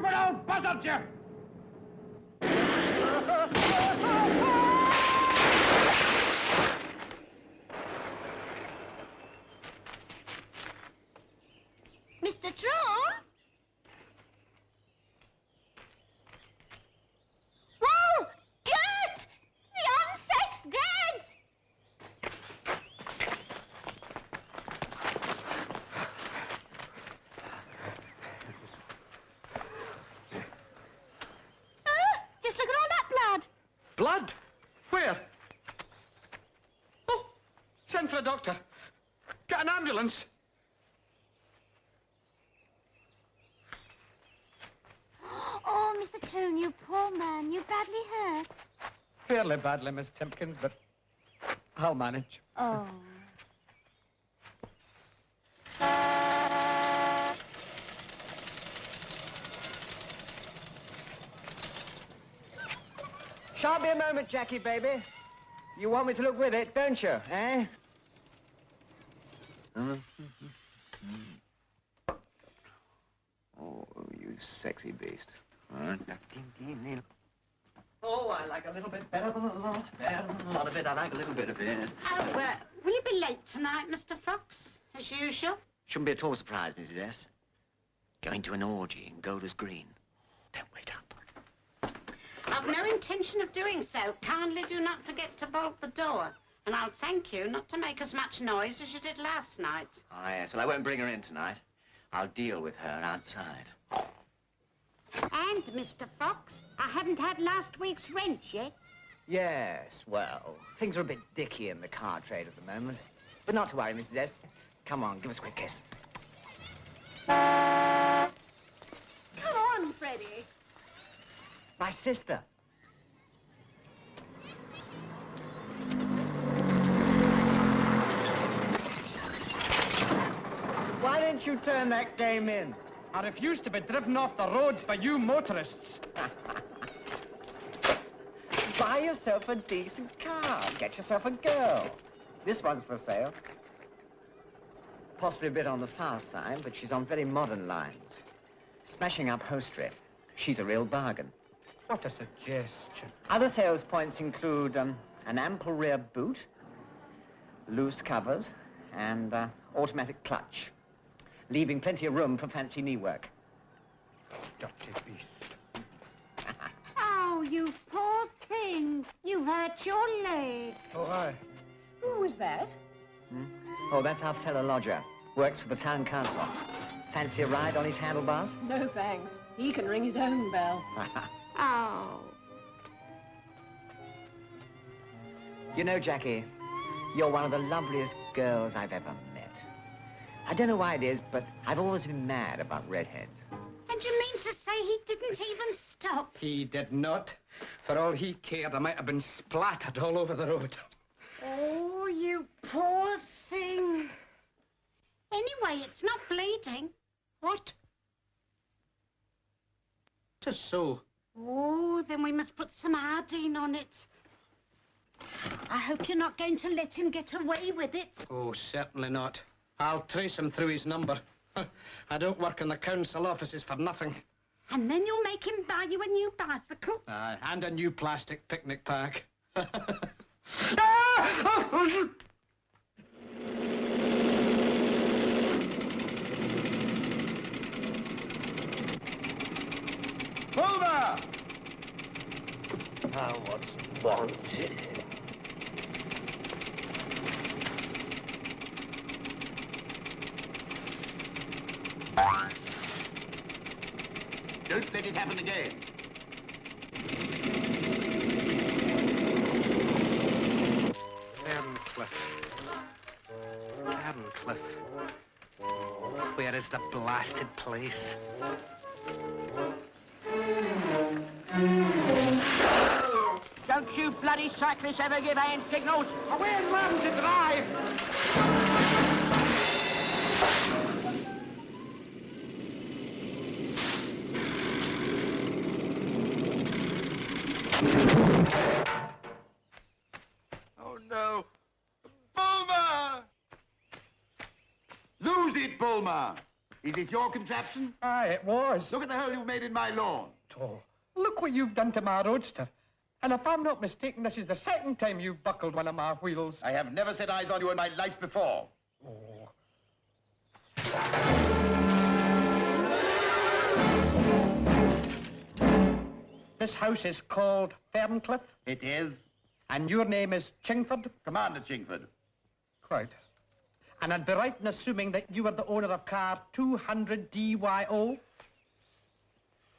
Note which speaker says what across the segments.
Speaker 1: Stupid old buzzard, you!
Speaker 2: Mr. Troll? Whoa! Get! The insect's dead! Just look at all that blood.
Speaker 3: Blood? Where? Oh, send for a doctor. Get an ambulance.
Speaker 2: Oh, Mr. Toon, you poor man. You badly hurt.
Speaker 3: Fairly badly, Miss Timpkins, but I'll manage.
Speaker 2: Oh.
Speaker 4: Shan't be a moment, Jackie, baby. You want me to look with it, don't you, eh? Oh, you sexy beast. Oh, I like a little bit better than a lot. Better than a lot of it. I like a little bit of it.
Speaker 5: Oh, will you be late tonight, Mr. Fox, as usual?
Speaker 4: Shouldn't be at all surprised, Mrs. S. Going to an orgy in Golders Green. Don't wait up.
Speaker 5: I've no intention of doing so. Kindly do not forget to bolt the door. And I'll thank you not to make as much noise as you did last night.
Speaker 4: Oh, yes. Well, I won't bring her in tonight. I'll deal with her outside.
Speaker 5: And, Mr. Fox, I haven't had last week's rent yet.
Speaker 4: Yes, well, things are a bit dicky in the car trade at the moment. But not to worry, Mrs. S. Come on, give us a quick kiss.
Speaker 2: Come on, Freddie.
Speaker 4: My sister. Why didn't you turn that game in?
Speaker 3: I refuse to be driven off the roads by you motorists.
Speaker 4: Buy yourself a decent car. Get yourself a girl. This one's for sale. Possibly a bit on the fast side, but she's on very modern lines. Smashing upholstery. She's a real bargain.
Speaker 3: What a suggestion.
Speaker 4: Other sales points include an ample rear boot, loose covers, and automatic clutch, leaving plenty of room for fancy knee work.
Speaker 3: Dirty beast.
Speaker 5: Oh, you poor thing. You hurt your leg.
Speaker 3: Oh, aye.
Speaker 2: Who was that?
Speaker 4: Oh, that's our fellow lodger. Works for the town council. Fancy a ride on his handlebars?
Speaker 2: No, thanks. He can ring his own bell.
Speaker 5: Oh.
Speaker 4: You know, Jackie, you're one of the loveliest girls I've ever met. I don't know why it is, but I've always been mad about redheads.
Speaker 5: And you mean to say he didn't even stop?
Speaker 3: He did not. For all he cared, I might have been splattered all over the road.
Speaker 5: Oh, you poor thing. Anyway, it's not bleeding.
Speaker 3: What? Just so.
Speaker 5: Oh, then we must put some iodine on it. I hope you're not going to let him get away with it.
Speaker 3: Oh, certainly not. I'll trace him through his number. I don't work in the council offices for nothing.
Speaker 5: And then you'll make him buy you a new bicycle.
Speaker 3: Aye, and a new plastic picnic pack.
Speaker 1: Over!
Speaker 4: Now what's wanted?
Speaker 1: Don't let it happen again.
Speaker 3: Cliff. Where is the blasted place?
Speaker 1: Don't you bloody cyclists ever give hand signals? Away and run to drive! Oh, no. Bulmer! Lose it, Bulmer!
Speaker 6: Is it your contraption?
Speaker 7: Aye, it was.
Speaker 6: Look at the hole you've made in my lawn.
Speaker 7: Oh, look what you've done to my roadster. And if I'm not mistaken, this is the second time you've buckled one of my wheels.
Speaker 6: I have never set eyes on you in my life before.
Speaker 7: Oh. This house is called Ferncliff?
Speaker 6: It is.
Speaker 7: And your name is Chingford?
Speaker 6: Commander Chingford.
Speaker 7: Quite. And I'd be right in assuming that you are the owner of car 200 DYO?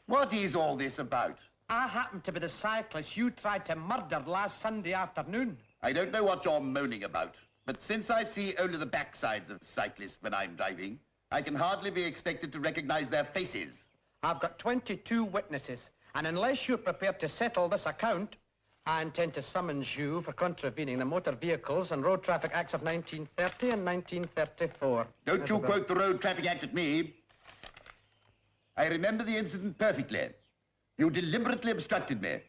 Speaker 6: What is all this about?
Speaker 7: I happen to be the cyclist you tried to murder last Sunday afternoon.
Speaker 6: I don't know what you're moaning about, but since I see only the backsides of cyclists when I'm driving, I can hardly be expected to recognize their faces.
Speaker 7: I've got 22 witnesses, and unless you're prepared to settle this account, I intend to summons you for contravening the Motor Vehicles and Road Traffic Acts of 1930 and 1934.
Speaker 6: Don't you quote the Road Traffic Act at me. I remember the incident perfectly. You deliberately obstructed me.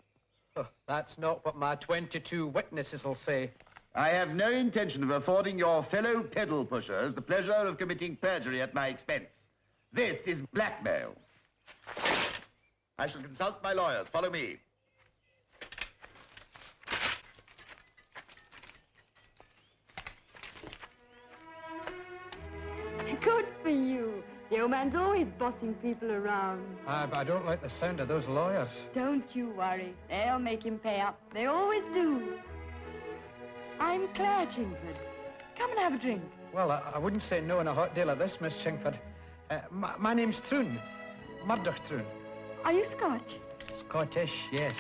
Speaker 7: Oh, that's not what my 22 witnesses will say.
Speaker 6: I have no intention of affording your fellow pedal pushers the pleasure of committing perjury at my expense. This is blackmail. I shall consult my lawyers. Follow me.
Speaker 8: Good for you. The old man's always bossing people around.
Speaker 7: But I don't like the sound of those lawyers.
Speaker 8: Don't you worry. They'll make him pay up. They always do. I'm Claire Chingford. Come and have a drink.
Speaker 7: Well, I wouldn't say no on a hot day like this, Miss Chingford. My name's Troon. Murdoch Troon.
Speaker 8: Are you Scotch?
Speaker 7: Scottish, yes.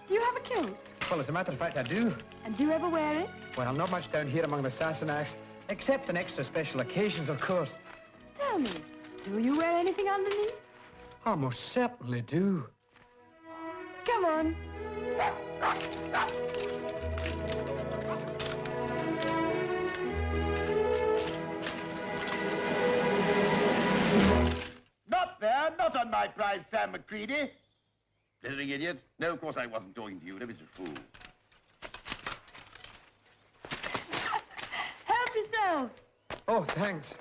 Speaker 8: Do you have a kilt?
Speaker 7: Well, as a matter of fact, I do.
Speaker 8: And do you ever wear it?
Speaker 7: Well, not much down here among the Sassenachs, except on extra special occasions, of course.
Speaker 8: Tell me, do you wear anything underneath?
Speaker 7: I most certainly do.
Speaker 8: Come on.
Speaker 6: Not there, not on my prize, Sam McCready. Blithering idiot. No, of course I wasn't talking to you. Don't be a fool.
Speaker 8: Help yourself.
Speaker 7: Oh, thanks.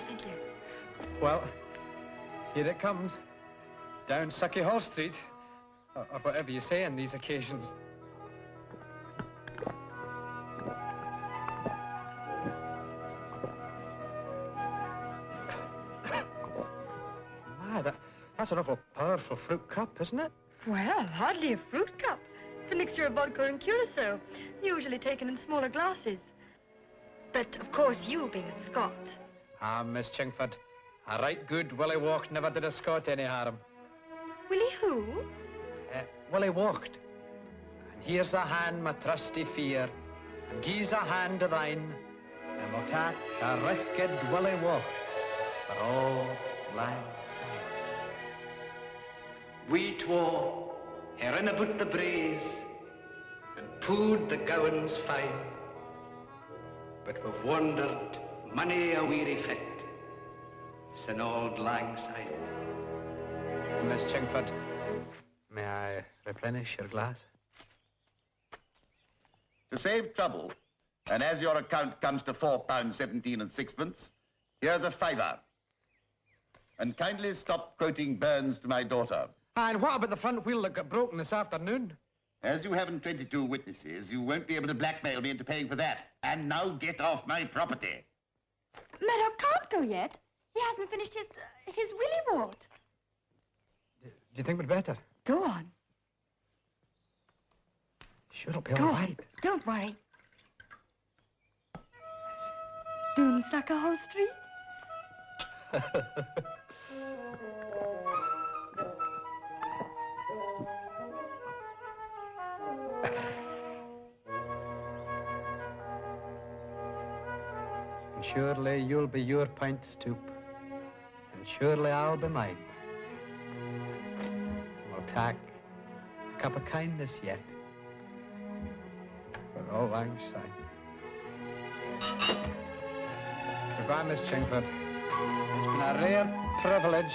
Speaker 8: Thank you.
Speaker 7: Well, here it comes. Down Sucky Hall Street, or whatever you say on these occasions. That's an awful powerful fruit cup, isn't it?
Speaker 8: Well, hardly a fruit cup. It's a mixture of vodka and curacao, usually taken in smaller glasses. But, of course, you being a Scot.
Speaker 7: Miss Chingford, a right good Willie walked never did a Scot any harm.
Speaker 8: Willie who?
Speaker 7: Willie walked. And here's a hand, my trusty fear, and gies a hand to thine, and we'll tak a wicked Willie walk for all lang syne. We twa are in about the braes, and pooed the gowans fine, but we've wandered many a weary fit sin old lang syne. Miss Chingford, may I replenish your glass?
Speaker 6: To save trouble, and as your account comes to £4.17 and sixpence, here's a fiver. And kindly stop quoting Burns to my daughter.
Speaker 7: And what about the front wheel that got broken this afternoon?
Speaker 6: As you haven't 22 witnesses, you won't be able to blackmail me into paying for that. And now get off my property.
Speaker 8: Meadow can't go yet. He hasn't finished his willy wart.
Speaker 7: Do you think we'd better?
Speaker 8: Go on.
Speaker 7: Sure, it'll be
Speaker 8: Go
Speaker 7: all
Speaker 8: on.
Speaker 7: right.
Speaker 8: Don't worry. Doonsucker Hall Street?
Speaker 7: And surely you'll be your pint stoop, and surely I'll be mine. We'll tak a cup of kindness yet for all lang syne. Goodbye, Miss Chingford. It's been a rare privilege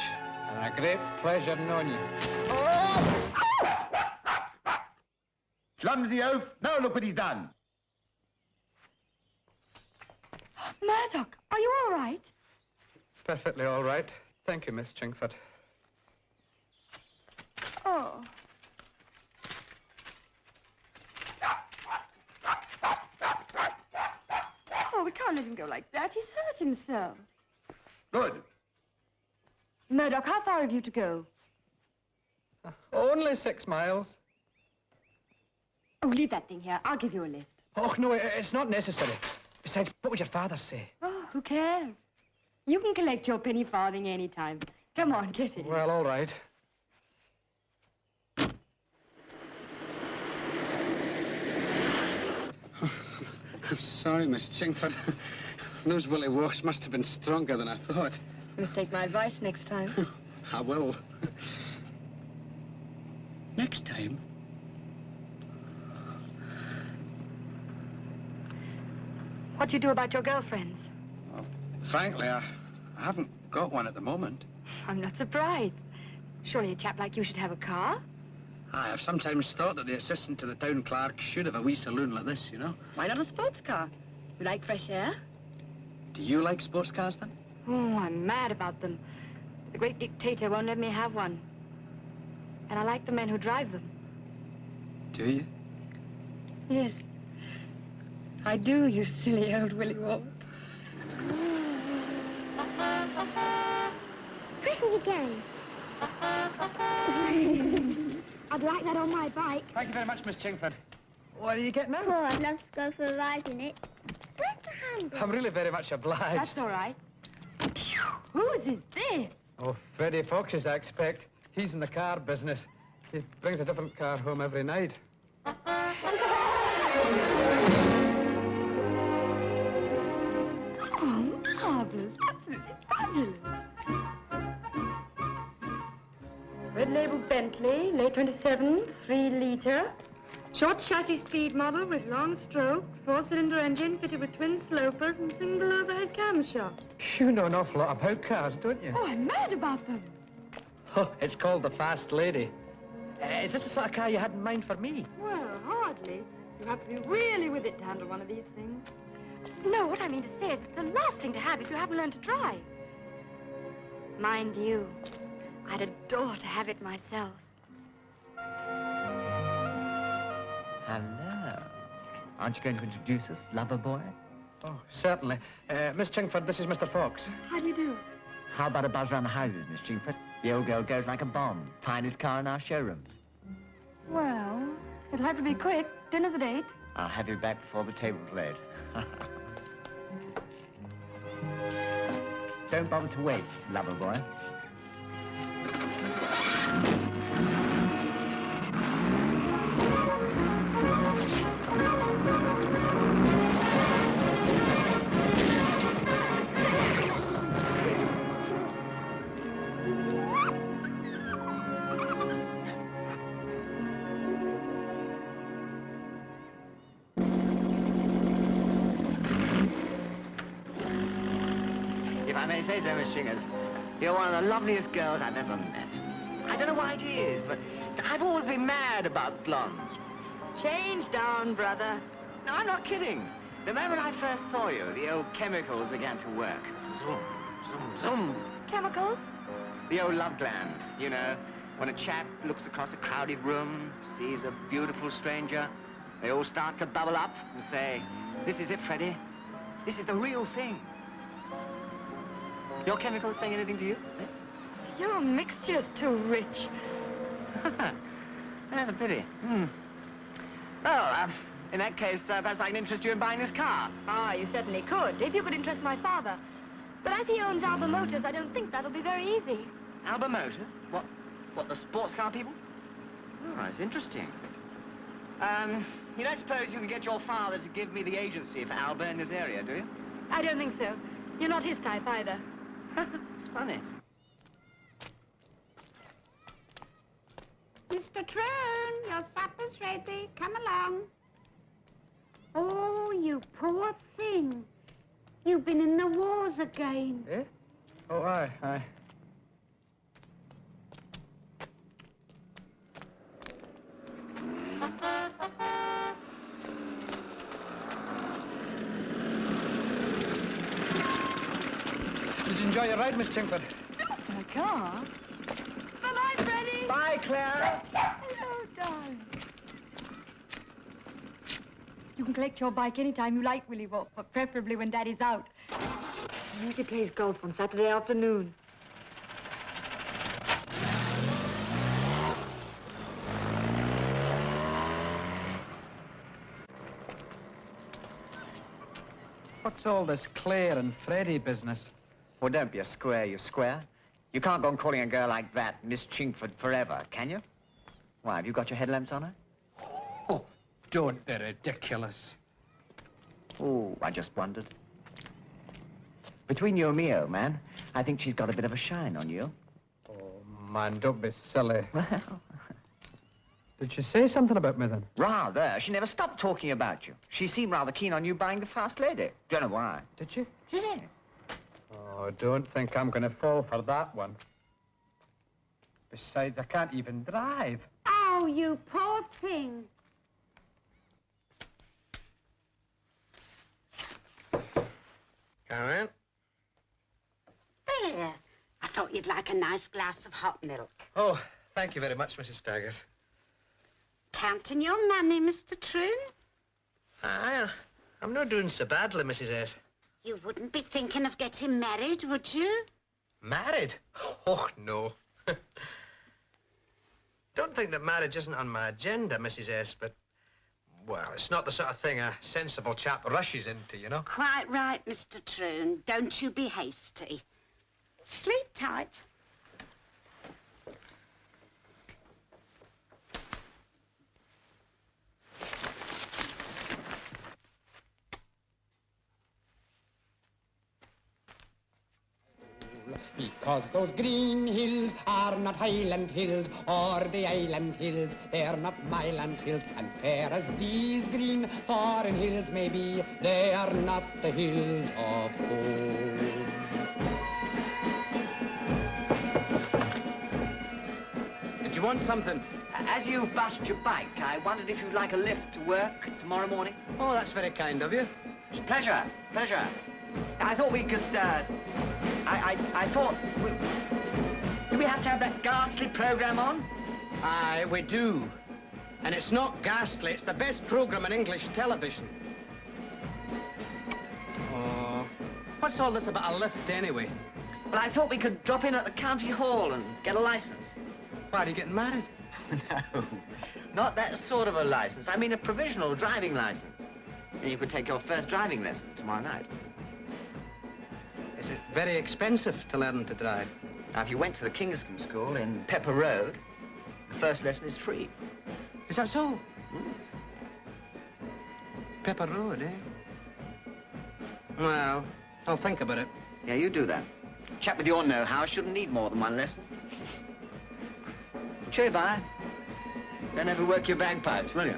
Speaker 3: And a great pleasure knowing you.
Speaker 6: Clumsy oaf. Now look what he's done.
Speaker 8: Murdoch, are you all right?
Speaker 3: Perfectly all right. Thank you, Miss Chingford.
Speaker 8: Oh. Oh, we can't let him go like that. He's hurt himself.
Speaker 6: Good.
Speaker 8: Murdoch, how far have you to go?
Speaker 3: Only 6 miles.
Speaker 8: Oh, leave that thing here. I'll give you a lift.
Speaker 3: Oh, no, it's not necessary. Besides, what would your father say?
Speaker 8: Oh, who cares? You can collect your penny farthing any time. Come on, get in.
Speaker 3: Well, all right. I'm sorry, Miss Chingford. Those willy walks must have been stronger than I thought.
Speaker 8: You must take my advice next time.
Speaker 3: I will. Next time?
Speaker 8: What do you do about your girlfriends?
Speaker 3: Well, frankly, I haven't got one at the moment.
Speaker 8: I'm not surprised. Surely a chap like you should have a car.
Speaker 3: I've sometimes thought that the assistant to the town clerk should have a wee saloon like this, you know.
Speaker 8: Why not a sports car? You like fresh air?
Speaker 3: Do you like sports cars, then?
Speaker 8: Oh, I'm mad about them. The great dictator won't let me have one. And I like the men who drive them.
Speaker 3: Do you?
Speaker 8: Yes. I do, you silly old Willy Walt.
Speaker 2: Where's you going? I'd like that on my bike.
Speaker 3: Thank you very much, Miss Chingford. What are you getting now?
Speaker 2: Oh, I'd love to go for a ride in it. Where's the handle?
Speaker 3: I'm really very much obliged.
Speaker 8: That's all right. Whose is this?
Speaker 3: Oh, Freddie Fox's, I expect. He's in the car business. He brings a different car home every night.
Speaker 8: Oh, marvelous. Absolutely fabulous. Red label Bentley, late 27, 3-litre. Short chassis speed model with long stroke, 4-cylinder engine fitted with twin slopers and single overhead camshaft.
Speaker 3: You know an awful lot about cars, don't you?
Speaker 8: Oh, I'm mad about them.
Speaker 3: Oh, it's called the Fast Lady. Is this the sort of car you had in mind for me?
Speaker 8: Well, hardly. You have to be really with it to handle one of these things. No, what I mean to say is it's the last thing to have if you haven't learned to drive. Mind you, I'd adore to have it myself.
Speaker 4: Hello. Aren't you going to introduce us, lover boy?
Speaker 3: Oh, certainly. Miss Chingford, this is Mr. Fox.
Speaker 8: How do you do?
Speaker 4: How about a buzz around the houses, Miss Chingford? The old girl goes like a bomb. Finest car in our showrooms.
Speaker 8: Well, it'll have to be quick. Dinner's at 8.
Speaker 4: I'll have you back before the table's laid. Don't bother to wait, lover boy. If I may say so, Miss Shingers, you're one of the loveliest girls I've ever met. I don't know why it is, but I've always been mad about blondes.
Speaker 8: Change down, brother.
Speaker 4: No, I'm not kidding. The moment I first saw you, the old chemicals began to work. Zoom, zoom, zoom.
Speaker 8: Chemicals?
Speaker 4: The old love glands, you know, when a chap looks across a crowded room, sees a beautiful stranger, they all start to bubble up and say, "This is it, Freddie. This is the real thing." Your chemicals saying anything to you? Eh?
Speaker 8: Your mixture's too rich.
Speaker 4: That's a pity. Well, in that case, perhaps I can interest you in buying this car.
Speaker 8: Ah, you certainly could, if you could interest my father. But as he owns Alba Motors, I don't think that'll be very easy.
Speaker 4: Alba Motors? What, the sports car people? Oh, that's interesting. You don't suppose you can get your father to give me the agency for Alba in this area, do you?
Speaker 8: I don't think so. You're not his type either.
Speaker 4: It's funny.
Speaker 5: Mr. Troon, your supper's ready. Come along. Oh, you poor thing. You've been in the wars again.
Speaker 3: Eh? Oh, aye. Enjoy your ride, Miss Chingford.
Speaker 8: In a car? Bye-bye, Freddie.
Speaker 4: Bye, Claire.
Speaker 8: Hello, darling. You can collect your bike anytime you like, Willie, but preferably when Daddy's out. He usually plays golf on Saturday afternoon.
Speaker 3: What's all this Claire and Freddie business?
Speaker 4: Well, don't be a square, you square. You can't go on calling a girl like that Miss Chingford forever, can you? Why, have you got your headlamps on her?
Speaker 3: Oh, don't be ridiculous.
Speaker 4: Oh, I just wondered. Between you and me, old man, I think she's got a bit of a shine on you.
Speaker 3: Oh, man, don't be silly.
Speaker 4: Well,
Speaker 3: Did she say something about me, then?
Speaker 4: rather. She never stopped talking about you. She seemed rather keen on you buying the fast lady. Don't know why.
Speaker 3: Did she?
Speaker 4: Yeah.
Speaker 3: Oh, don't think I'm going to fall for that one. Besides, I can't even drive.
Speaker 5: Oh, you poor thing.
Speaker 3: Come in.
Speaker 5: There. I thought you'd like a nice glass of hot milk.
Speaker 3: Oh, thank you very much, Mrs. Staggers.
Speaker 5: Counting your money, Mr. Troon?
Speaker 3: Aye, I'm not doing so badly, Mrs. S.
Speaker 5: You wouldn't be thinking of getting married, would you?
Speaker 3: Married? Oh, no. Don't think that marriage isn't on my agenda, Mrs. S, but, well, it's not the sort of thing a sensible chap rushes into, you know?
Speaker 5: Quite right, Mr. Troon. Don't you be hasty. Sleep tight.
Speaker 9: Because those green hills are not Highland hills or the Island hills, they're not Myland hills, and fair as these green foreign hills may be, they are not the hills of home.
Speaker 3: Did you want something?
Speaker 4: As you bust your bike, I wondered if you'd like a lift to work tomorrow morning.
Speaker 3: Oh, that's very kind of you.
Speaker 4: Pleasure, pleasure. I thought we could, I thought, do we have to have that ghastly program on?
Speaker 3: Aye, we do. And it's not ghastly, it's the best program in English television. Oh, what's all this about a lift, anyway?
Speaker 4: Well, I thought we could drop in at the county hall and get a license.
Speaker 3: Why, are you getting married?
Speaker 4: No, not that sort of a license. I mean a provisional driving license. And you could take your first driving lesson tomorrow night.
Speaker 3: Is it very expensive to learn to drive?
Speaker 4: Now, if you went to the Kingscombe School in Pepper Road, the first lesson is free.
Speaker 3: Is that so? Pepper Road, eh? Well, I'll think about it.
Speaker 4: Yeah, you do that. A chap with your know-how shouldn't need more than one lesson. Cheerio, bye. Don't ever work your bagpipes, will you?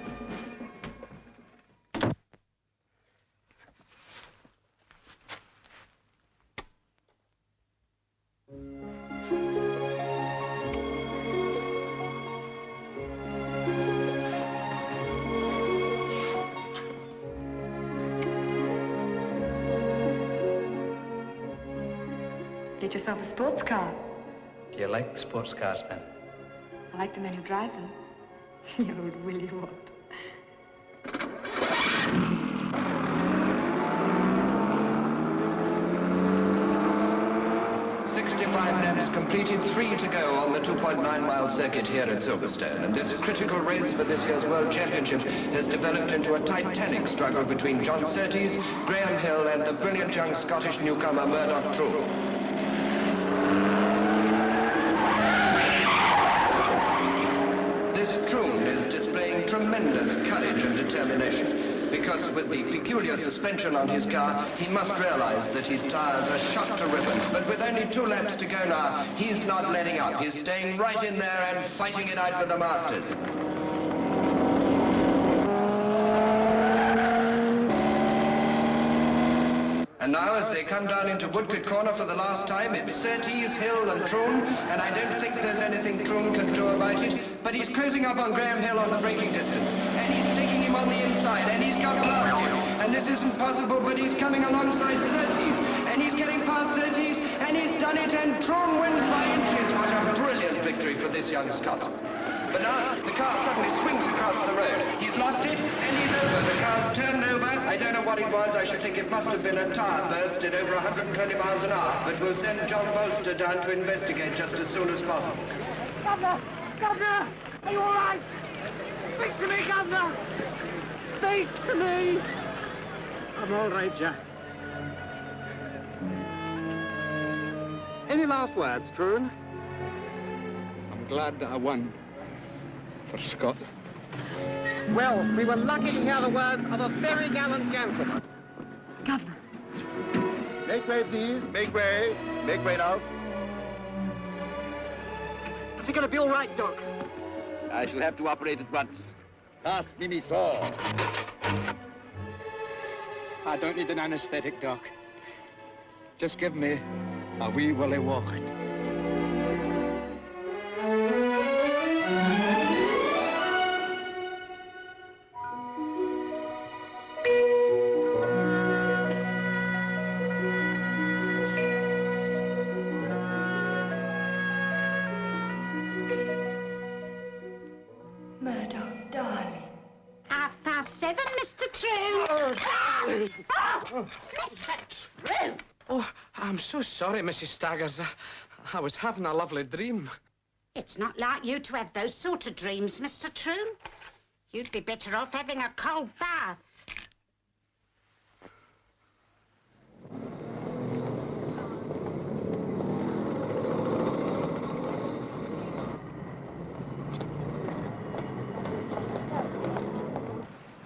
Speaker 8: Get yourself a sports car.
Speaker 3: Do you like sports cars, then?
Speaker 8: I like the men who drive them. You old Willie Wop.
Speaker 7: 65 laps completed, 3 to go on the 2.9-mile circuit here at Silverstone. And this critical race for this year's World Championship has developed into a titanic struggle between John Surtees, Graham Hill and the brilliant young Scottish newcomer Murdoch Troon. This Troon is displaying tremendous courage and determination, because with the peculiar suspension on his car, he must realize that his tires are shot to ribbons. But with only 2 laps to go now, he's not letting up. He's staying right in there and fighting it out with the Masters. And now, as they come down into Woodcote Corner for the last time, it's Surtees, Hill and Troon, and I don't think there's anything Troon can do about it, but he's closing up on Graham Hill on the braking distance, and he's taking him on the inside, and he's got past him, and this isn't possible, but he's coming alongside Surtees, and he's getting past Surtees, and he's done it, and Troon wins by inches. What a brilliant victory for this young Scotsman. But now the car suddenly swings across the road. He's lost it, and he's over. The car's turned over. I don't know what it was. I should think it must have been a tyre burst at over 120 miles an hour. But we'll send John Bolster down to investigate just as soon as possible.
Speaker 1: Governor! Governor! Are you all right? Speak to me, Governor! Speak to me! I'm all right, Jack. Any last words, Troon?
Speaker 7: I'm glad that I won for Scotland.
Speaker 1: Well, we were lucky to hear the words of a very gallant gentleman.
Speaker 8: Governor.
Speaker 6: Make way, please. Make way. Make way now.
Speaker 1: Is it going to be all right, Doc?
Speaker 6: I shall have to operate at once. Pass me me saw.
Speaker 7: I don't need an anesthetic, Doc. Just give me a wee willy walk.
Speaker 8: Murdoch, darling.
Speaker 5: 7:30, Mr. Troon. Mr. Troon!
Speaker 3: Oh, I'm so sorry, Mrs. Staggers. I was having a lovely dream.
Speaker 5: It's not like you to have those sort of dreams, Mr. Troon. You'd be better off having a cold bath.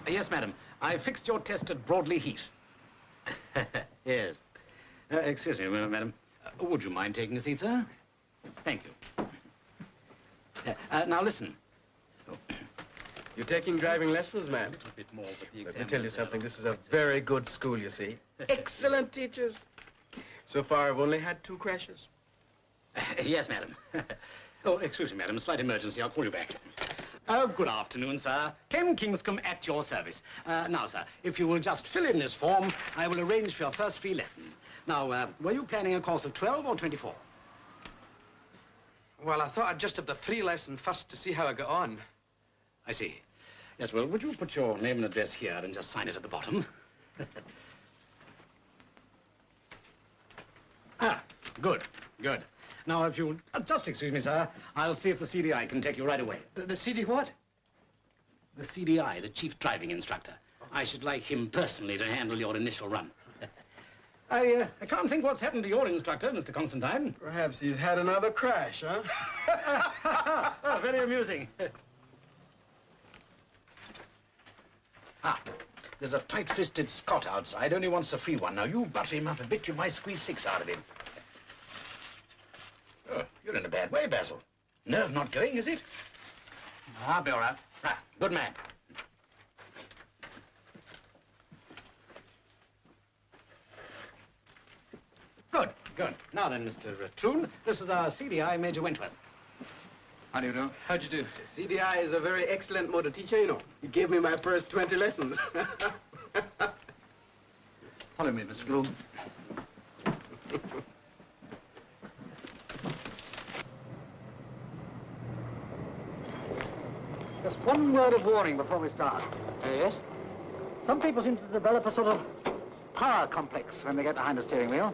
Speaker 10: Yes, madam. I fixed your test at Broadley Heath. Yes. Excuse me, madam. Would you mind taking a seat, sir? Thank you. Now, listen.
Speaker 11: You're taking driving lessons, man?
Speaker 10: A little bit more, but the
Speaker 11: Let me tell you something. This is a very good school, you see. Excellent teachers. So far, I've only had 2 crashes.
Speaker 10: Yes, madam. Oh, excuse me, madam. Slight emergency. I'll call you back. Good afternoon, sir. Ken Kingscombe at your service. Now, sir, if you will just fill in this form, I will arrange for your first free lesson. Now, were you planning a course of 12 or 24?
Speaker 3: Well, I thought I'd just have the free lesson first to see how I got on.
Speaker 10: I see. Yes, well, would you put your name and address here and just sign it at the bottom? Good, good. Now, if you'll just excuse me, sir, I'll see if the CDI can take you right away.
Speaker 3: The CD what?
Speaker 10: The CDI, the Chief Driving Instructor. I should like him personally to handle your initial run. I can't think what's happened to your instructor, Mr. Constantine.
Speaker 11: Perhaps he's had another crash, huh?
Speaker 10: Oh, very amusing. There's a tight-fisted Scot outside, only wants a free one. Now, you butter him up a bit, you might squeeze 6 out of him. Oh, you're in a bad way, Basil. Nerve not going, is it? I'll be all right. Right, good man. Good, good. Now then, Mr. Troon, this is our CDI, Major Wentworth.
Speaker 11: How do you do? How'd you do? CDI is a very excellent motor teacher, you know. He gave me my first 20 lessons.
Speaker 10: Follow me, Mr. Bloom.
Speaker 12: Just one word of warning before we start.
Speaker 11: Yes?
Speaker 12: Some people seem to develop a sort of power complex when they get behind a steering wheel.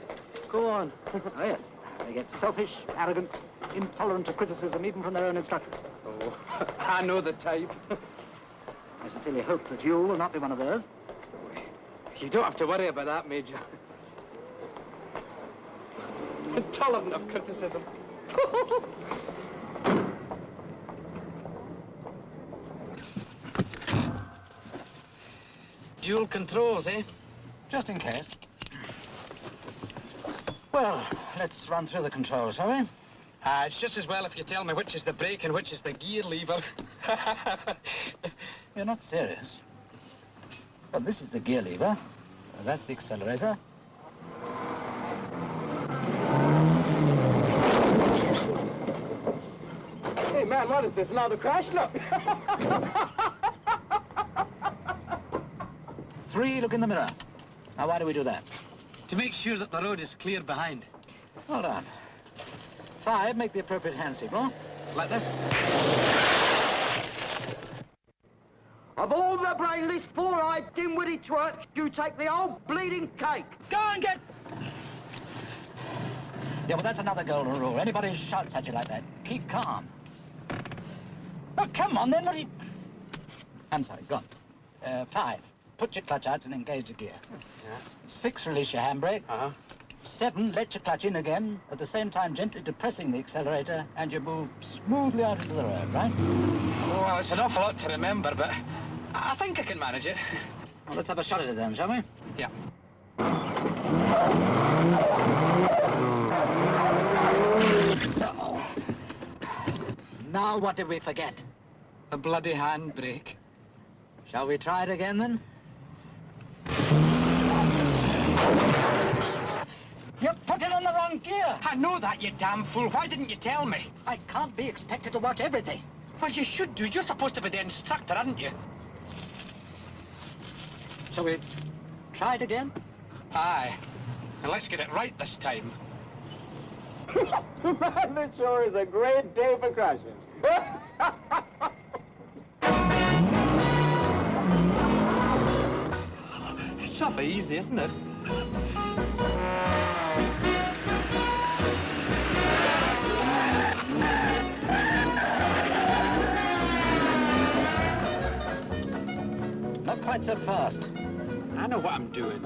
Speaker 11: Go on.
Speaker 12: Oh, yes. They get selfish, arrogant, intolerant of criticism, even from their own instructors.
Speaker 11: Oh, I know the type.
Speaker 12: I sincerely hope that you will not be one of those.
Speaker 11: You don't have to worry about that, Major. Intolerant of criticism.
Speaker 3: Dual controls, eh?
Speaker 12: Just in case. Well, let's run through the controls, shall we?
Speaker 3: It's just as well if you tell me which is the brake and which is the gear lever.
Speaker 12: You're not serious. Well, this is the gear lever. That's the accelerator.
Speaker 11: Hey, man, what is this? Another crash? Look.
Speaker 12: 3, look in the mirror. Now, why do we do that?
Speaker 3: To make sure that the road is clear behind.
Speaker 12: Hold on. 5, make the appropriate hand signal. Like this.
Speaker 1: Of all the brainless, four-eyed, dim-witty twerps, you take the whole bleeding cake.
Speaker 12: Go and get... Yeah, well, that's another golden rule. Anybody who shouts at you like that, keep calm. Oh, come on, then. What are you... I'm sorry, go on. 5, put your clutch out and engage the gear.
Speaker 10: Yeah.
Speaker 12: 6, release your handbrake. 7, let your clutch in again, at the same time gently depressing the accelerator, and you move smoothly out into the road, right?
Speaker 3: Well, it's an awful lot to remember, but I think I can manage it.
Speaker 12: Well, let's have a shot at it then, shall we?
Speaker 3: Yeah.
Speaker 12: Now what did we forget?
Speaker 3: The bloody handbrake.
Speaker 12: Shall we try it again, then? You're putting on the wrong gear.
Speaker 3: I know that, you damn fool. Why didn't you tell me?
Speaker 12: I can't be expected to watch everything.
Speaker 3: Well, you should do. You're supposed to be the instructor, aren't you?
Speaker 12: Shall we try it again?
Speaker 3: Aye. And let's get it right this time.
Speaker 11: Man, this sure is a great day for crashes.
Speaker 3: It's awfully easy, isn't it?
Speaker 12: Not quite so fast.
Speaker 3: I know what I'm doing.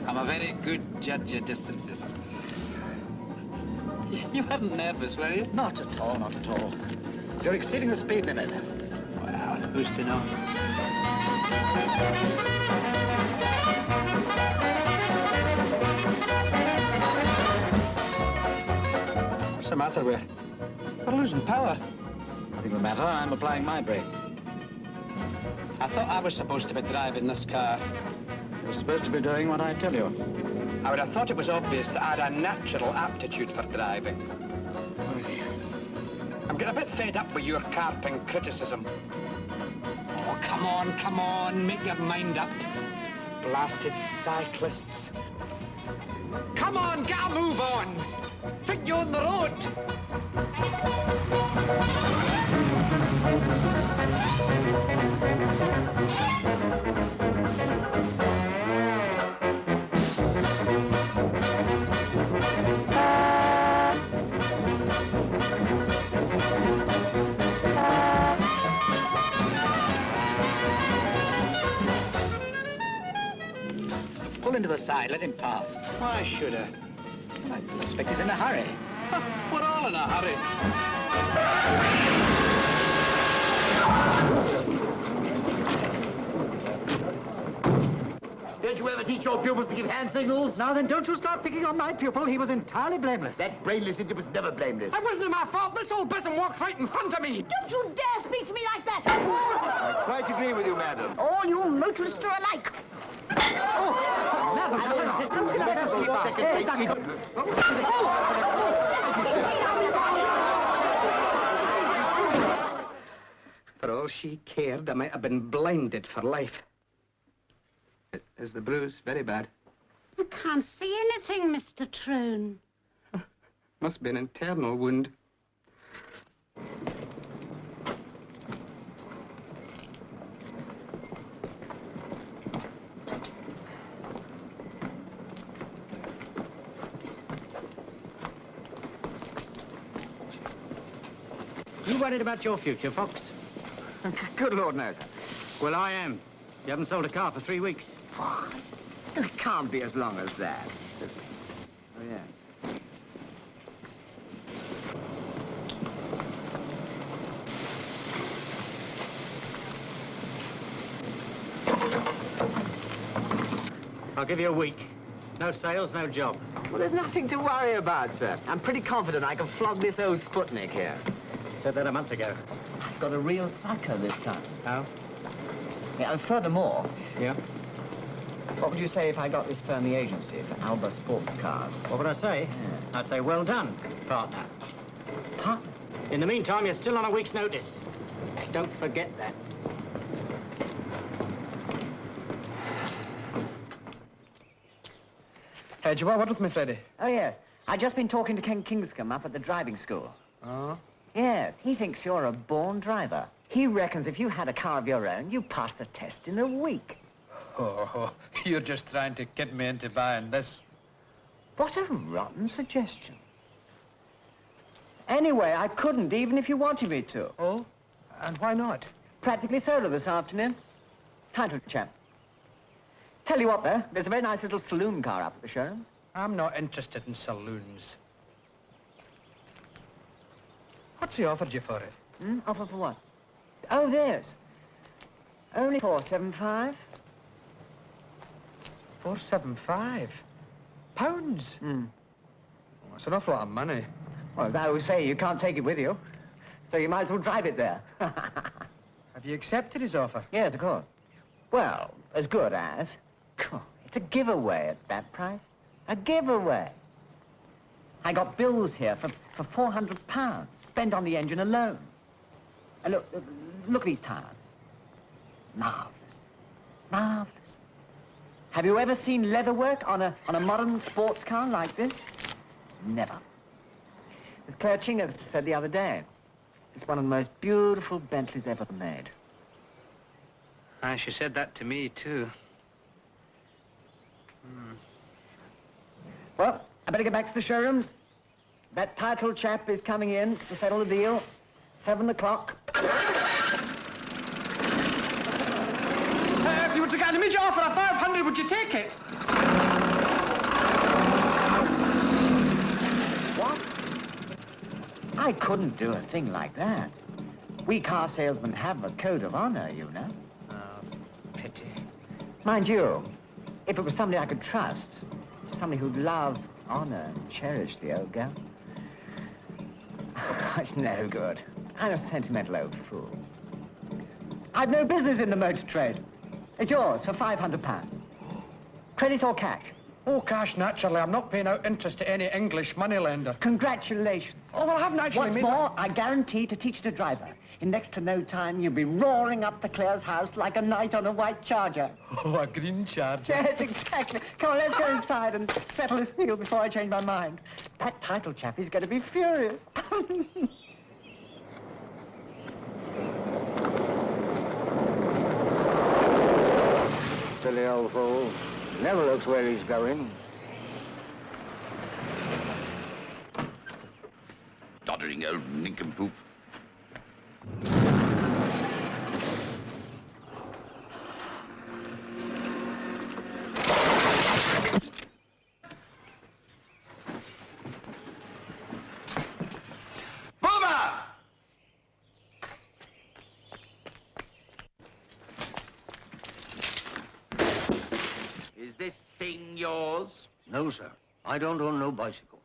Speaker 3: I'm a very good judge of distances. You weren't nervous, were you?
Speaker 12: Not at all, not at all. You're exceeding the speed limit.
Speaker 3: Well, who's to know? What's the matter with you? We're losing power.
Speaker 12: Nothing the matter. I'm applying my brake.
Speaker 3: I thought I was supposed to be driving this car.
Speaker 12: You're supposed to be doing what I tell you.
Speaker 3: I would have thought it was obvious that I had a natural aptitude for driving. I'm getting a bit fed up with your carping criticism. Oh, come on, make your mind up. Blasted cyclists. Come on, get a move on. Think you're on the road.
Speaker 12: Pull into the side, let him pass.
Speaker 3: Why should I?
Speaker 12: I expect he's in a hurry.
Speaker 3: We're all in a hurry.
Speaker 6: Did you ever teach your pupils to give hand signals?
Speaker 1: Now then, don't you start picking on my pupil. He was entirely blameless.
Speaker 6: That brainless idiot was never blameless.
Speaker 3: It wasn't my fault. This old person walked right in front of me.
Speaker 2: Don't you dare speak to me like that!
Speaker 6: I quite agree with you, madam.
Speaker 2: All you motorists are alike.
Speaker 3: For all she cared, I might have been blinded for life. Is the bruise very bad?
Speaker 5: I can't see anything, Mr. Troon.
Speaker 3: Must be an internal wound.
Speaker 1: You worried about your future, Fox?
Speaker 6: Good Lord, no, sir.
Speaker 1: Well, I am. You haven't sold a car for 3 weeks.
Speaker 6: What? It can't be as long as that. Oh, yes.
Speaker 1: I'll give you a week. No sales, no job.
Speaker 4: Well, there's nothing to worry about, sir. I'm pretty confident I can flog this old Sputnik here.
Speaker 1: Said that a month ago.
Speaker 4: I've got a real psycho this time.
Speaker 1: How?
Speaker 4: Yeah, and furthermore,
Speaker 1: Yeah?
Speaker 4: What would you say if I got this firm the agency for Alba Sports Cars?
Speaker 10: What would I say?
Speaker 4: Yeah.
Speaker 10: I'd say, well done, partner.
Speaker 4: Partner?
Speaker 10: In the meantime, you're still on a week's notice. Don't forget that.
Speaker 11: Hey, do you want word with me, Freddie?
Speaker 4: Oh, yes. I've just been talking to Ken Kingscombe up at the driving school.
Speaker 11: Oh?
Speaker 4: Yes, he thinks you're a born driver. He reckons if you had a car of your own, you'd pass the test in a week.
Speaker 11: Oh, you're just trying to get me into buying this.
Speaker 4: What a rotten suggestion. Anyway, I couldn't, even if you wanted me to.
Speaker 11: Oh? And why not?
Speaker 4: Practically solar this afternoon. Title chap. Tell you what, though, there's a very nice little saloon car up at the showroom.
Speaker 11: I'm not interested in saloons. What's he offered you for it?
Speaker 4: Offer for what? Oh, this. Only £475.
Speaker 11: £475? Pounds? That's an awful lot of money.
Speaker 4: Well, as I always say, you can't take it with you. So you might as well drive it there.
Speaker 11: Have you accepted his offer?
Speaker 4: Yes, of course. Well, as good as. It's a giveaway at that price. A giveaway. I got bills here for £400 spent on the engine alone. And look at these tires. Marvellous. Marvellous. Have you ever seen leatherwork on a modern sports car like this? Never. As Claire Chinga said the other day, it's one of the most beautiful Bentleys ever made.
Speaker 7: She said that to me, too.
Speaker 4: Well, I better get back to the showrooms. That title chap is coming in to settle the deal. 7 o'clock.
Speaker 11: If you were to get an immediate offer of 500, would you take it?
Speaker 4: What? I couldn't do a thing like that. We car salesmen have a code of honor, you know.
Speaker 11: Oh, pity.
Speaker 4: Mind you, if it was somebody I could trust, somebody who'd love, honor, and cherish the old girl. Oh, it's no good. I'm a sentimental old fool. I've no business in the motor trade. It's yours for £500. Credit or cash?
Speaker 11: Oh, cash, naturally. I'm not paying out interest to any English moneylender.
Speaker 4: Congratulations.
Speaker 11: Oh, well, I haven't actually
Speaker 4: What's
Speaker 11: made...
Speaker 4: more, I guarantee to teach you to drive her. In next to no time, you'll be roaring up to Claire's house like a knight on a white charger.
Speaker 11: Oh, a green charger.
Speaker 4: Yes, exactly. Come on, let's go inside and settle this deal before I change my mind. That title chap is going to be furious.
Speaker 13: Silly old fool. Never looks where he's going.
Speaker 6: Doddering old nincompoop. Is this thing yours?
Speaker 13: No, sir. I don't own no bicycle.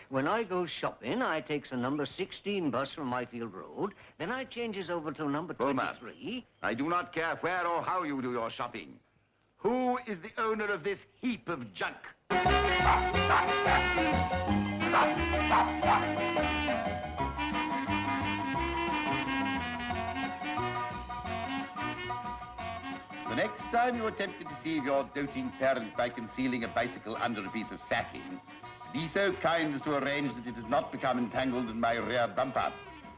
Speaker 13: When I go shopping, I takes a number 16 bus from Myfield Road, then I changes over to number 23.
Speaker 6: I do not care where or how you do your shopping. Who is the owner of this heap of junk? The next time you attempt to deceive your doting parent by concealing a bicycle under a piece of sacking, be so kind as to arrange that it does not become entangled in my rear bumper.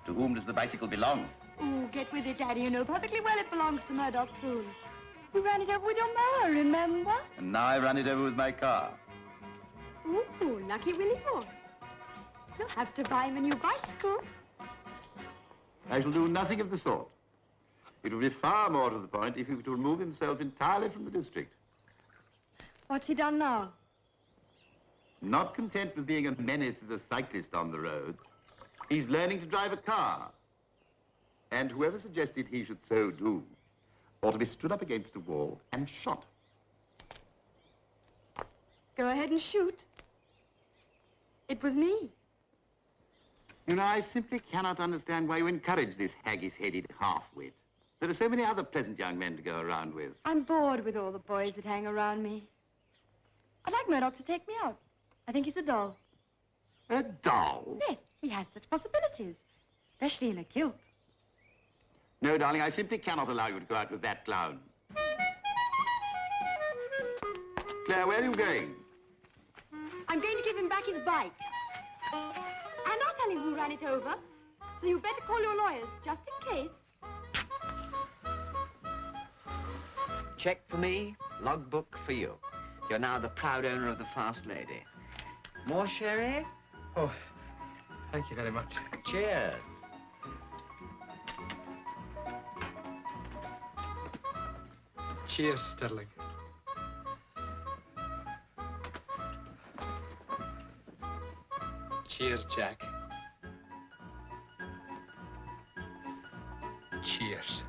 Speaker 6: To whom does the bicycle belong?
Speaker 8: Oh, get with it, Daddy. You know perfectly well it belongs to Murdoch Poole. You ran it over with your mower, remember?
Speaker 6: And now I run it over with my car.
Speaker 8: Ooh, lucky Willie boy. You'll have to buy him a new bicycle.
Speaker 6: I shall do nothing of the sort. It would be far more to the point if he were to remove himself entirely from the district.
Speaker 8: What's he done now?
Speaker 6: Not content with being a menace as a cyclist on the road, he's learning to drive a car. And whoever suggested he should so do ought to be stood up against a wall and shot.
Speaker 8: Go ahead and shoot. It was me.
Speaker 6: You know, I simply cannot understand why you encourage this haggis-headed half-wit. There are so many other pleasant young men to go around with.
Speaker 8: I'm bored with all the boys that hang around me. I'd like Murdoch to take me out. I think he's a doll.
Speaker 6: A doll?
Speaker 8: Yes, he has such possibilities, especially in a kilt.
Speaker 6: No, darling, I simply cannot allow you to go out with that clown. Claire, where are you going?
Speaker 8: I'm going to give him back his bike. And I'll tell him who ran it over, so you better call your lawyers, just in case.
Speaker 4: Check for me, logbook for you. You're now the proud owner of the Fast Lady. More sherry?
Speaker 11: Oh, thank you very much.
Speaker 4: Cheers.
Speaker 10: Cheers, Sterling. Cheers, Jack. Cheers.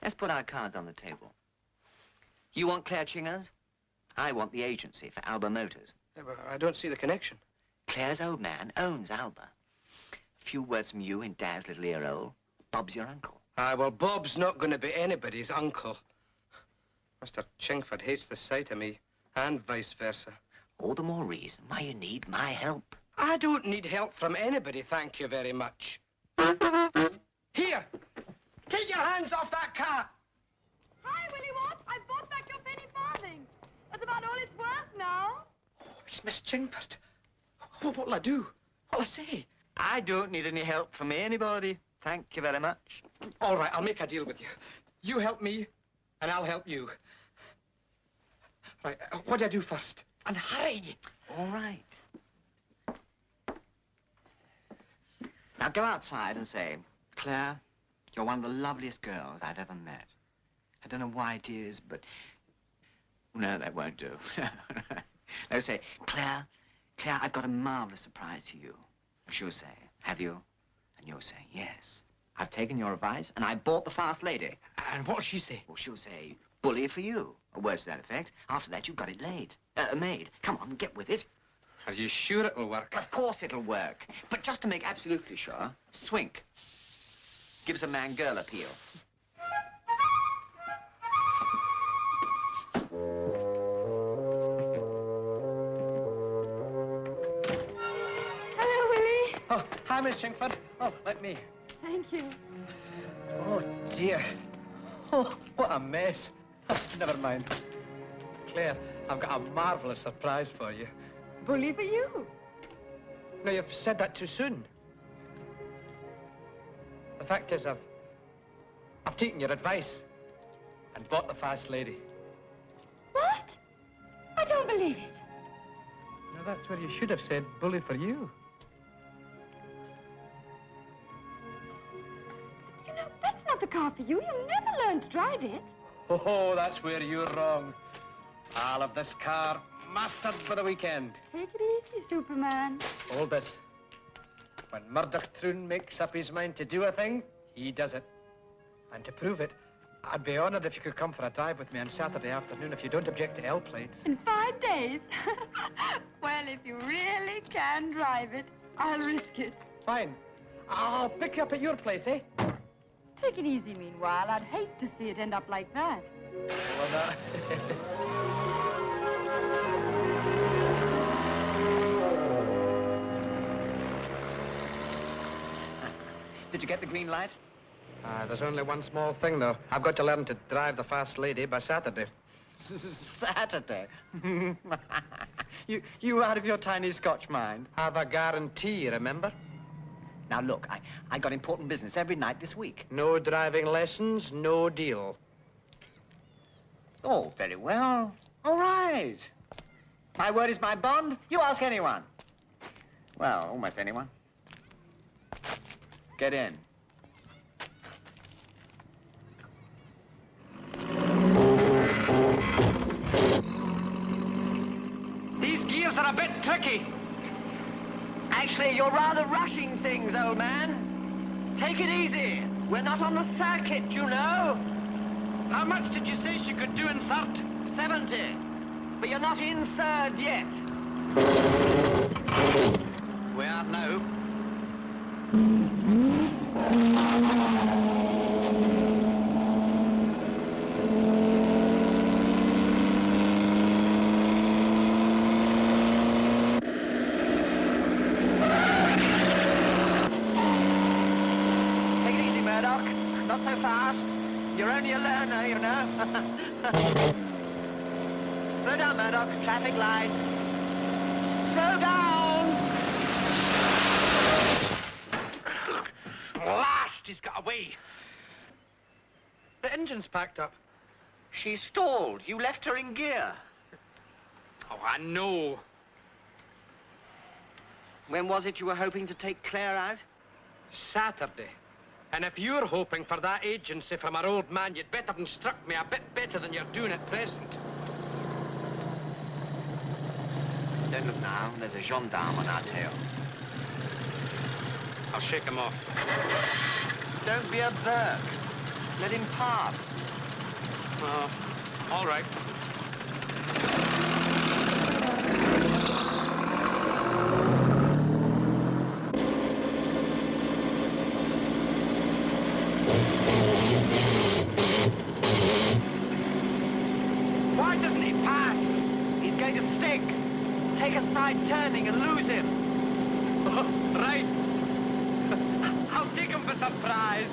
Speaker 4: Let's put our cards on the table. You want Claire Chingers? I want the agency for Alba Motors.
Speaker 11: Yeah, but I don't see the connection.
Speaker 4: Claire's old man owns Alba. A few words from you in Dad's little ear hole. Bob's your uncle.
Speaker 11: Well, Bob's not going to be anybody's uncle. Mr. Chingford hates the sight of me, and vice versa.
Speaker 4: All the more reason why you need my help.
Speaker 11: I don't need help from anybody, thank you very much. Here! Take your hands off that car!
Speaker 8: Hi, Willie Watt. I bought back your penny farthing. That's about all it's worth now.
Speaker 11: Oh, it's Miss Chingford. Oh, what'll I do? What'll I say?
Speaker 4: I don't need any help from anybody. Thank you very much.
Speaker 11: All right, I'll make a deal with you. You help me, and I'll help you. Right, what do I do first? And hurry!
Speaker 4: All right. Now go outside and say, Claire, you're one of the loveliest girls I've ever met. I don't know why it is, but... No, that won't do. No, say, Claire, I've got a marvelous surprise for you. She'll say, have you? And you'll say, yes. I've taken your advice, and I bought the Fast Lady.
Speaker 11: And what'll she say?
Speaker 4: Well, she'll say, bully for you, or words to that effect. After that, you've got it made. Come on, get with it.
Speaker 11: Are you sure it'll work?
Speaker 4: Of course it'll work. But just to make absolutely sure, swink. Gives a man-girl appeal.
Speaker 8: Hello, Willie.
Speaker 11: Oh, hi, Miss Chingford. Oh, let me.
Speaker 8: Thank you.
Speaker 11: Oh, dear. Oh, what a mess. Oh, never mind. Claire, I've got a marvelous surprise for you.
Speaker 8: Bully for you.
Speaker 11: No, you've said that too soon. The fact is, I've taken your advice and bought the Fast Lady.
Speaker 8: What? I don't believe it.
Speaker 11: Now, that's where you should have said bully for you.
Speaker 8: You know, that's not the car for you. You'll never learn to drive it.
Speaker 11: Oh, that's where you're wrong. I'll have this car mastered for the weekend.
Speaker 8: Take it easy, Superman.
Speaker 11: Hold this. When Murdoch Troon makes up his mind to do a thing, he does it. And to prove it, I'd be honored if you could come for a drive with me on Saturday afternoon if you don't object to L plates.
Speaker 8: In 5 days? Well, if you really can drive it, I'll risk it.
Speaker 11: Fine. I'll pick you up at your place, eh?
Speaker 8: Take it easy meanwhile. I'd hate to see it end up like that.
Speaker 11: Well, that...
Speaker 4: Did you get the green light?
Speaker 11: There's only one small thing, though. I've got to learn to drive the Fast Lady by Saturday.
Speaker 4: Saturday? You out of your tiny Scotch mind?
Speaker 11: Have a guarantee, remember?
Speaker 4: Now, look, I got important business every night this week.
Speaker 11: No driving lessons, no deal.
Speaker 4: Oh, very well. All right. My word is my bond. You ask anyone. Well, almost anyone. Get in.
Speaker 10: These gears are a bit tricky.
Speaker 4: Actually, you're rather rushing things, old man. Take it easy. We're not on the circuit, you know.
Speaker 10: How much did you say she could do in third?
Speaker 4: 70. But you're not in third yet.
Speaker 10: We are now.
Speaker 4: Not so fast. You're only a learner, you know. Slow down, Murdoch. Traffic light. Slow down!
Speaker 10: Last, he's got away.
Speaker 11: The engine's packed up.
Speaker 4: She stalled. You left her in gear.
Speaker 10: Oh, I know.
Speaker 4: When was it you were hoping to take Claire out?
Speaker 10: Saturday. And if you're hoping for that agency from our old man, you'd better instruct me a bit better than you're doing at present.
Speaker 4: Don't look now. There's a gendarme on our tail.
Speaker 10: I'll shake him off.
Speaker 4: Don't be a berk. Let him pass.
Speaker 10: Oh, all right.
Speaker 4: Why doesn't he pass? He's going to stick. Take a side turning and lose him.
Speaker 10: Oh, right. I'll take him for surprise.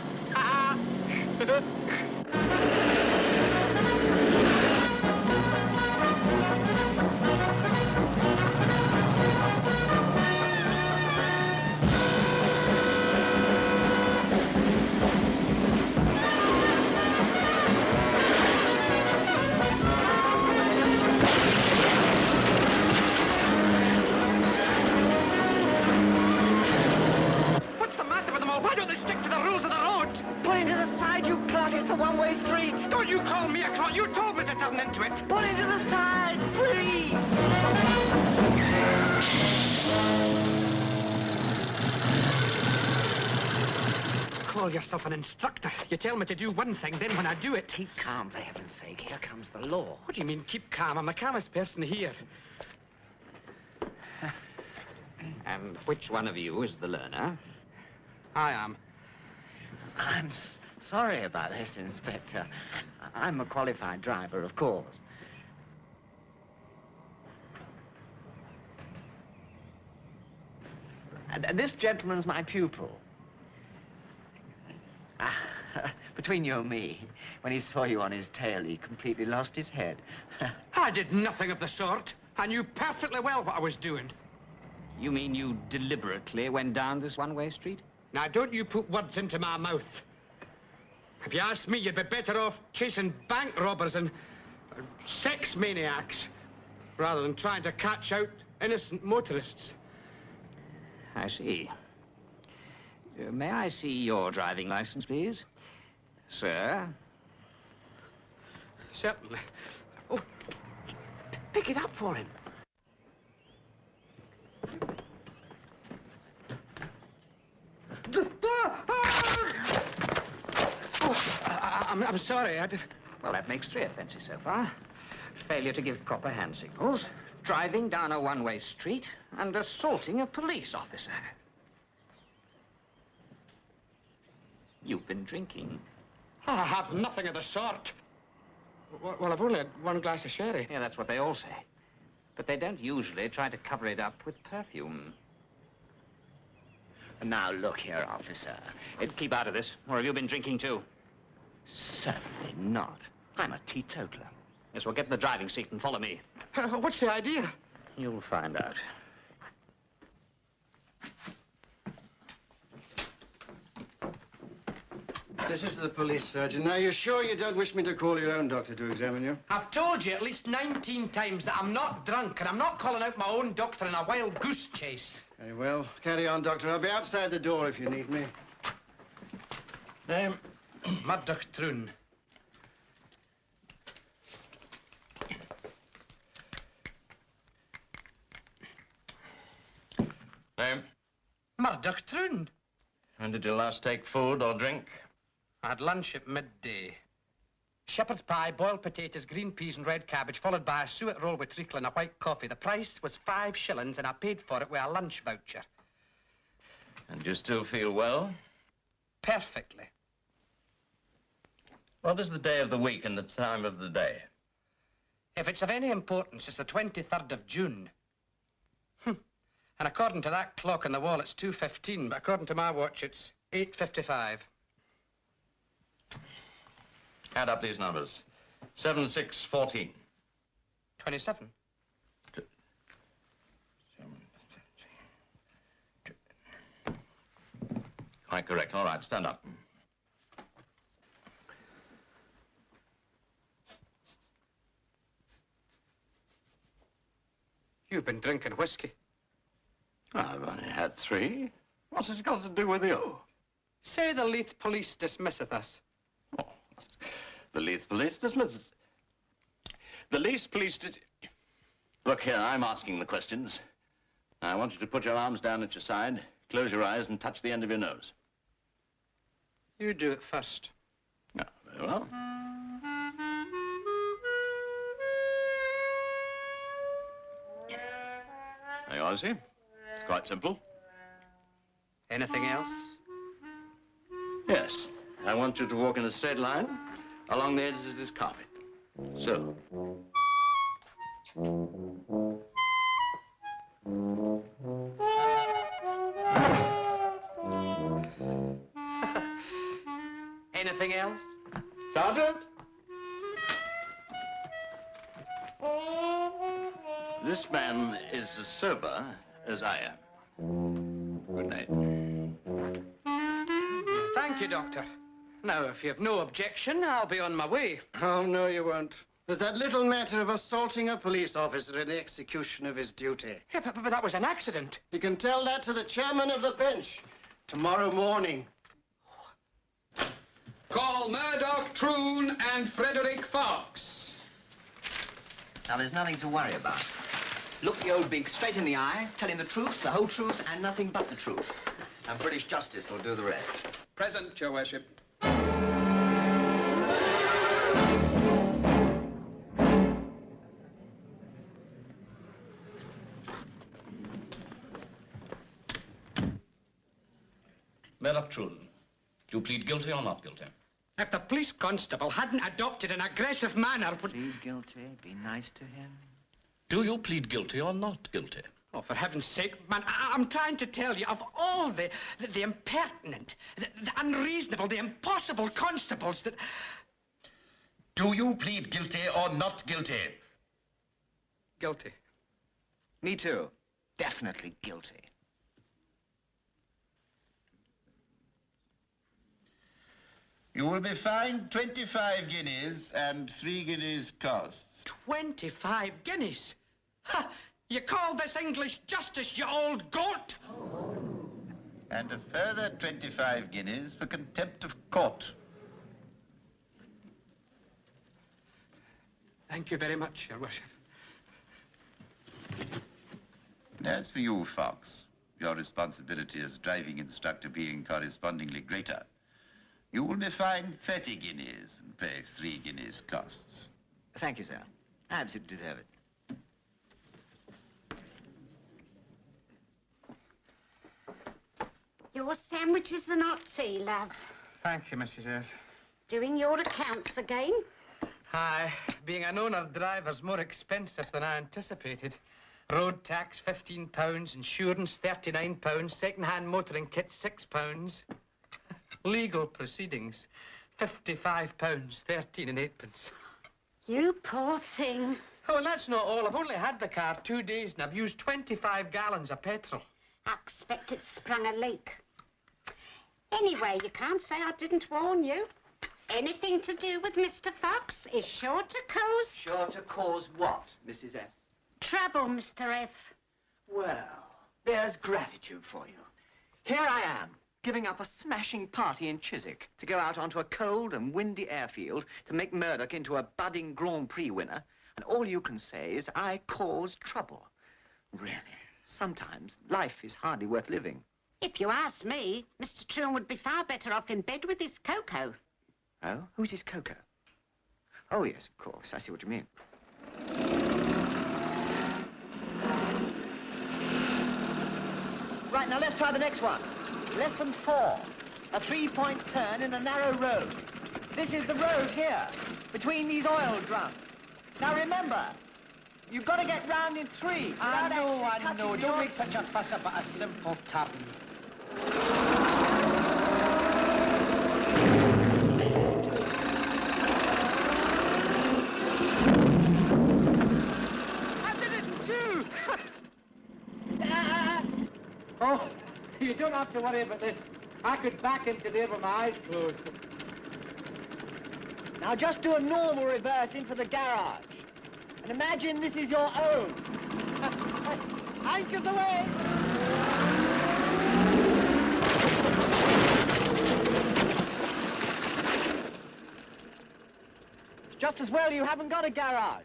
Speaker 10: Why don't they stick to the rules of the road?
Speaker 4: Pull into the side, you clot. It's a one-way street.
Speaker 10: Don't you call me a clot. You told me to turn into it.
Speaker 4: Pull into the side, please.
Speaker 10: Call yourself an instructor. You tell me to do one thing, then when I do it...
Speaker 4: Keep calm, for heaven's sake. Here comes the law.
Speaker 10: What do you mean, keep calm? I'm the calmest person here.
Speaker 4: And which one of you is the learner?
Speaker 10: I am.
Speaker 4: I'm sorry about this, Inspector. I'm a qualified driver, of course. And this gentleman's my pupil. Between you and me, when he saw you on his tail, he completely lost his head.
Speaker 10: I did nothing of the sort. I knew perfectly well what I was doing.
Speaker 4: You mean you deliberately went down this one-way street?
Speaker 10: Now, don't you put words into my mouth. If you ask me, you'd be better off chasing bank robbers and sex maniacs rather than trying to catch out innocent motorists.
Speaker 4: I see. May I see your driving license, please? Sir?
Speaker 10: Certainly.
Speaker 4: Oh, pick it up for him.
Speaker 10: I'm sorry.
Speaker 4: Well, that makes 3 offences so far. Failure to give proper hand signals, driving down a one-way street, and assaulting a police officer. You've been drinking.
Speaker 10: I have nothing of the sort. Well, I've only had 1 glass of sherry.
Speaker 4: Yeah, that's what they all say. But they don't usually try to cover it up with perfume. Now, look here, officer.
Speaker 10: Keep out of this, or have you been drinking too?
Speaker 4: Certainly not. I'm a teetotaler.
Speaker 10: Yes, well, get in the driving seat and follow me. What's the idea?
Speaker 4: You'll find out.
Speaker 14: This is to the police surgeon. Now, you're sure you don't wish me to call your own doctor to examine you?
Speaker 10: I've told you at least 19 times that I'm not drunk, and I'm not calling out my own doctor in a wild goose chase.
Speaker 14: Very well. Carry on, doctor. I'll be outside the door if you need me.
Speaker 10: Name? Murdoch Troon.
Speaker 14: Name?
Speaker 10: Murdoch Troon.
Speaker 14: And did you last take food or drink?
Speaker 10: I had lunch at midday. Shepherd's pie, boiled potatoes, green peas and red cabbage, followed by a suet roll with treacle and a white coffee. The price was 5 shillings, and I paid for it with a lunch voucher.
Speaker 6: And you still feel well?
Speaker 11: Perfectly.
Speaker 6: What is the day of the week and the time of the day?
Speaker 11: If it's of any importance, it's the 23rd of June. And according to that clock on the wall, it's 2:15, but according to my watch, it's 8:55.
Speaker 6: Add up these numbers. 7, 6, 14.
Speaker 11: 27.
Speaker 6: Quite correct. All right, stand up.
Speaker 11: You've been drinking whiskey.
Speaker 7: I've only had 3. What's it got to do with you?
Speaker 11: Say the Leith police dismisseth us.
Speaker 7: The Leith police dismisses. The Leith police Look here, I'm asking the questions. I want you to put your arms down at your side, close your eyes, and touch the end of your nose.
Speaker 11: You do it first.
Speaker 7: Yeah, very well. There you are, see? It's quite simple.
Speaker 11: Anything else?
Speaker 7: Yes. I want you to walk in a straight line along the edges of this carpet. So.
Speaker 11: Anything else?
Speaker 7: Sergeant? This man is as sober as I am. Good night.
Speaker 11: Thank you, Doctor. Now, if you've no objection, I'll be on my way.
Speaker 14: Oh, no, you won't. There's that little matter of assaulting a police officer in the execution of his duty.
Speaker 11: Yeah, but that was an accident.
Speaker 14: You can tell that to the chairman of the bench tomorrow morning.
Speaker 15: Call Murdoch, Troon, and Frederick Fox.
Speaker 4: Now, there's nothing to worry about. Look the old big straight in the eye, tell him the truth, the whole truth, and nothing but the truth. And British Justice will do the rest.
Speaker 15: Present, Your Worship.
Speaker 10: Murdoch Troon, do you plead guilty or not guilty?
Speaker 11: If the police constable hadn't adopted an aggressive manner...
Speaker 4: Plead guilty, be nice to him.
Speaker 10: Do you plead guilty or not guilty?
Speaker 11: Oh, for heaven's sake, man, I'm trying to tell you, of all the impertinent, the unreasonable, the impossible constables that...
Speaker 6: Do you plead guilty or not guilty?
Speaker 11: Guilty.
Speaker 4: Me too. Definitely guilty.
Speaker 6: You will be fined 25 guineas and 3 guineas costs.
Speaker 11: 25 guineas? Ha! You call this English justice, you old goat?
Speaker 6: And a further 25 guineas for contempt of court.
Speaker 11: Thank you very much, Your Worship.
Speaker 6: And as for you, Fox, your responsibility as driving instructor being correspondingly greater, you will be fined 30 guineas and pay 3 guineas costs.
Speaker 4: Thank you, sir. I absolutely deserve it.
Speaker 5: Your sandwiches are not tea, love.
Speaker 11: Thank you, Mrs. S.
Speaker 5: Doing your accounts again?
Speaker 11: Aye, being an owner driver's more expensive than I anticipated. Road tax, £15, insurance, £39, second-hand motoring kit, £6. Legal proceedings, £55, 13 and 8 pence.
Speaker 5: You poor thing.
Speaker 11: Oh, well, that's not all. I've only had the car 2 days and I've used 25 gallons of petrol.
Speaker 5: I expect it sprung a leak. Anyway, you can't say I didn't warn you. Anything to do with Mr. Fox is sure to cause...
Speaker 4: Sure to cause what, Mrs. S?
Speaker 5: Trouble, Mr. F.
Speaker 4: Well, there's gratitude for you. Here I am, giving up a smashing party in Chiswick to go out onto a cold and windy airfield to make Murdoch into a budding Grand Prix winner, and all you can say is I caused trouble. Really, sometimes life is hardly worth living.
Speaker 5: If you ask me, Mr. Troon would be far better off in bed with his Coco.
Speaker 4: Oh? Who's his Coco? Oh, yes, of course. I see what you mean. Right, now let's try the next one. Lesson 4. A 3-point turn in a narrow road. This is the road here, between these oil drums. Now remember, you've got to get round in 3.
Speaker 10: I know. Don't make such a fuss about a simple turn.
Speaker 11: I did it too! Oh, you don't have to worry about this. I could back into there with my eyes closed.
Speaker 4: Now just do a normal reverse into the garage. And imagine this is your own. Anchors away! It's just as well you haven't got a garage.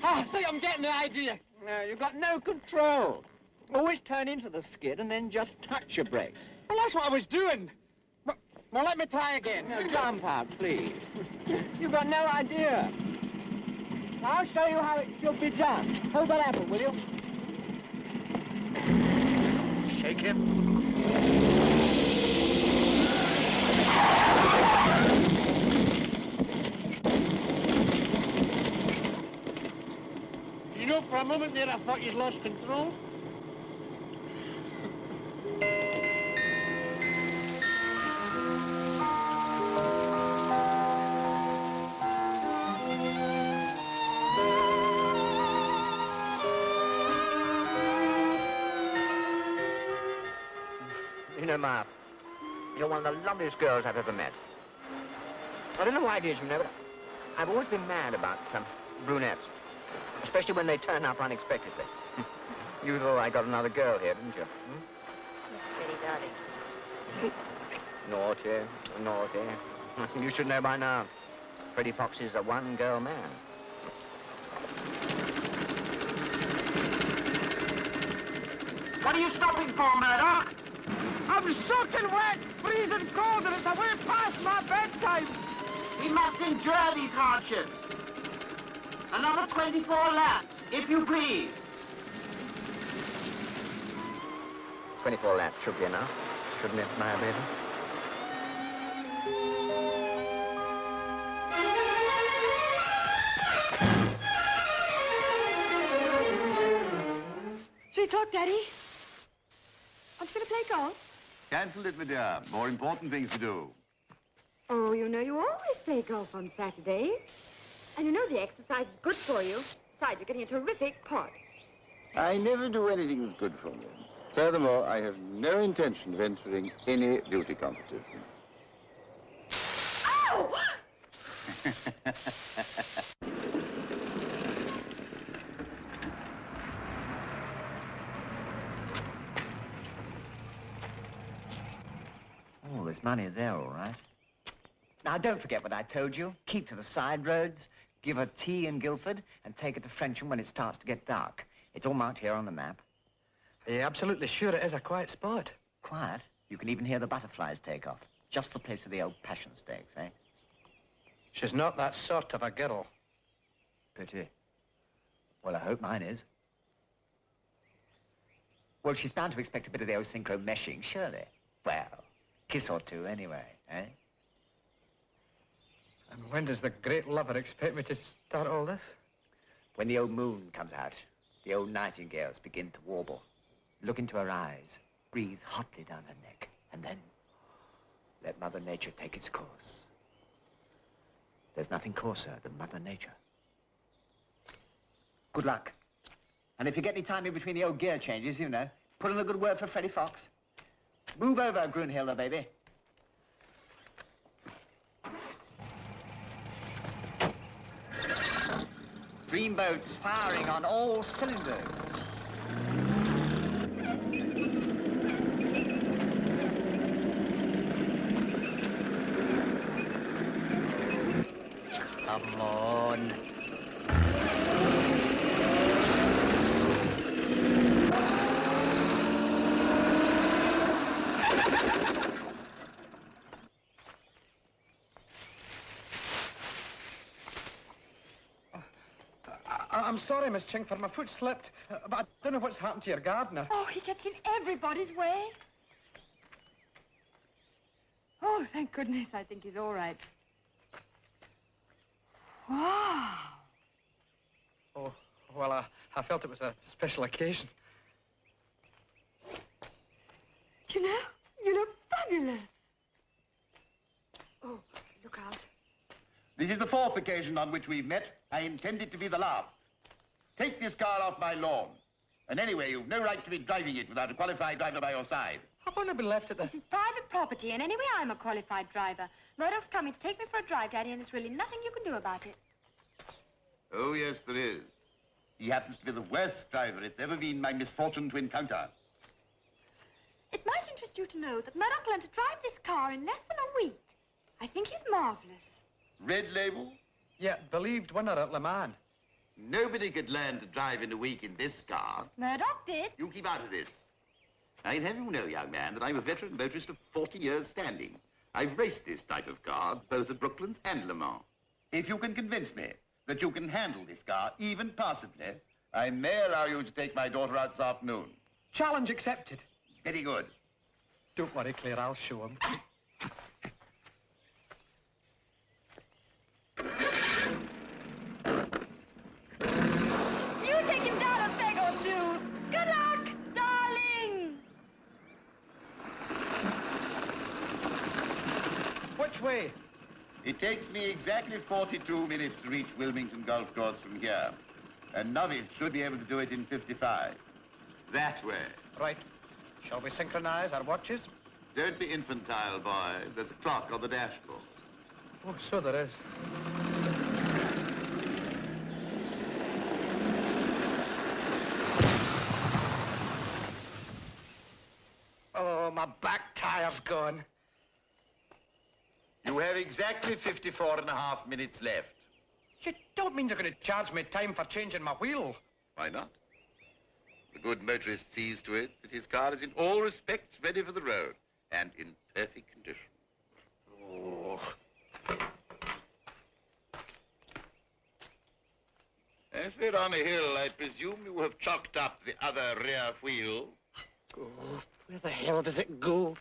Speaker 11: I think I'm getting the idea.
Speaker 4: No, you've got no control. Always turn into the skid and then just touch your brakes.
Speaker 11: Well, that's what I was doing. Well, let me try again.
Speaker 4: No, jump out, please. You've got no idea. I'll show you how it should be done. Hold that apple, will you?
Speaker 6: Shake him.
Speaker 14: You know, for a moment there, I thought you'd lost control.
Speaker 4: You know, Ma, you're one of the loveliest girls I've ever met. I don't know why it is, you know, but I've always been mad about brunettes. Especially when they turn up unexpectedly. You thought I got another girl here, didn't you?
Speaker 2: Yes, Freddie, darling.
Speaker 4: Naughty. You should know by now. Freddie Fox is a one-girl man.
Speaker 1: What are you stopping for, Murdoch? I'm soaking wet, freezing cold, and it's a way past my bedtime.
Speaker 14: We must endure these hardships. Another 24 laps, if you please.
Speaker 4: 24 laps should be enough, shouldn't it, my baby?
Speaker 8: Sweet talk, Daddy. Aren't you going to play golf?
Speaker 6: Cancelled it, my dear. More important things to do.
Speaker 8: Oh, you know you always play golf on Saturdays. And you know the exercise is good for you. Besides, you're getting a terrific pot.
Speaker 6: I never do anything that's good for me. Furthermore, I have no intention of entering any beauty competition.
Speaker 8: Ow!
Speaker 4: Oh, there's money there, all right. Now, don't forget what I told you. Keep to the side roads, give her tea in Guildford, and take her to Frensham when it starts to get dark. It's all marked here on the map.
Speaker 11: Are you absolutely sure it is a quiet spot?
Speaker 4: Quiet? You can even hear the butterflies take off. Just the place for the old passion stakes, eh?
Speaker 11: She's not that sort of a girl.
Speaker 4: Pity. Well, I hope mine is. Well, she's bound to expect a bit of the old synchro meshing, surely. Well, kiss or two anyway, eh?
Speaker 11: And when does the great lover expect me to start all this?
Speaker 4: When the old moon comes out, the old nightingales begin to warble. Look into her eyes, breathe hotly down her neck, and then let Mother Nature take its course. There's nothing coarser than Mother Nature. Good luck. And if you get any time in between the old gear changes, you know, put in a good word for Freddie Fox. Move over, Grunhilda, baby. Dreamboat's firing on all cylinders. Come on.
Speaker 11: sorry, Miss Chingford. My foot slipped. But I don't know what's happened to your gardener.
Speaker 8: Oh, he gets in everybody's way. Oh, thank goodness. I think he's all right. Wow.
Speaker 11: Oh, well, I felt it was a special occasion.
Speaker 8: Do you know, you look fabulous. Oh, look out.
Speaker 6: This is the fourth occasion on which we've met. I intend it to be the last. Take this car off my lawn. And anyway, you've no right to be driving it without a qualified driver by your side.
Speaker 11: I've only been left at the...
Speaker 8: This is private property, and anyway, I'm a qualified driver. Murdoch's coming to take me for a drive, Daddy, and there's really nothing you can do about it.
Speaker 6: Oh, yes, there is. He happens to be the worst driver it's ever been my misfortune to encounter.
Speaker 8: It might interest you to know that Murdoch learned to drive this car in less than a week. I think he's marvelous.
Speaker 6: Red label?
Speaker 11: Yeah, believed winner at Le Mans.
Speaker 6: Nobody could learn to drive in a week in this car.
Speaker 8: Murdoch did.
Speaker 6: You keep out of this. I'd have you know, young man, that I'm a veteran motorist of 40 years standing. I've raced this type of car, both at Brooklands and Le Mans. If you can convince me that you can handle this car, even passably, I may allow you to take my daughter out this afternoon.
Speaker 11: Challenge accepted.
Speaker 6: Very good.
Speaker 11: Don't worry, Claire, I'll show him.
Speaker 8: You take him down a peg or two. Good luck, darling.
Speaker 11: Which way?
Speaker 6: It takes me exactly 42 minutes to reach Wilmington Golf Course from here. A novice should be able to do it in 55. That way.
Speaker 11: Right. Shall we synchronize our watches?
Speaker 6: Don't be infantile, boy. There's a clock on the dashboard.
Speaker 11: Oh, so there is. Oh, my back tire's gone.
Speaker 6: You have exactly 54 and a half minutes left.
Speaker 11: You don't mean you're going to charge me time for changing my wheel?
Speaker 6: Why not? The good motorist sees to it that his car is in all respects ready for the road and in perfect condition.
Speaker 11: Oh.
Speaker 6: As we're on a hill, I presume you have chalked up the other rear wheel.
Speaker 11: Oh, where the hell does it go?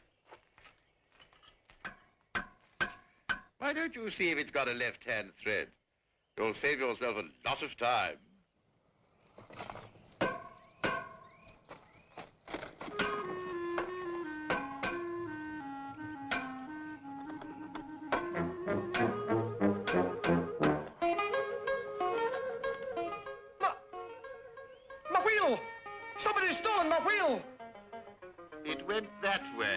Speaker 6: Why don't you see if it's got a left-hand thread? You'll save yourself a lot of time.
Speaker 11: My wheel! Somebody's stolen my wheel!
Speaker 6: It went that way.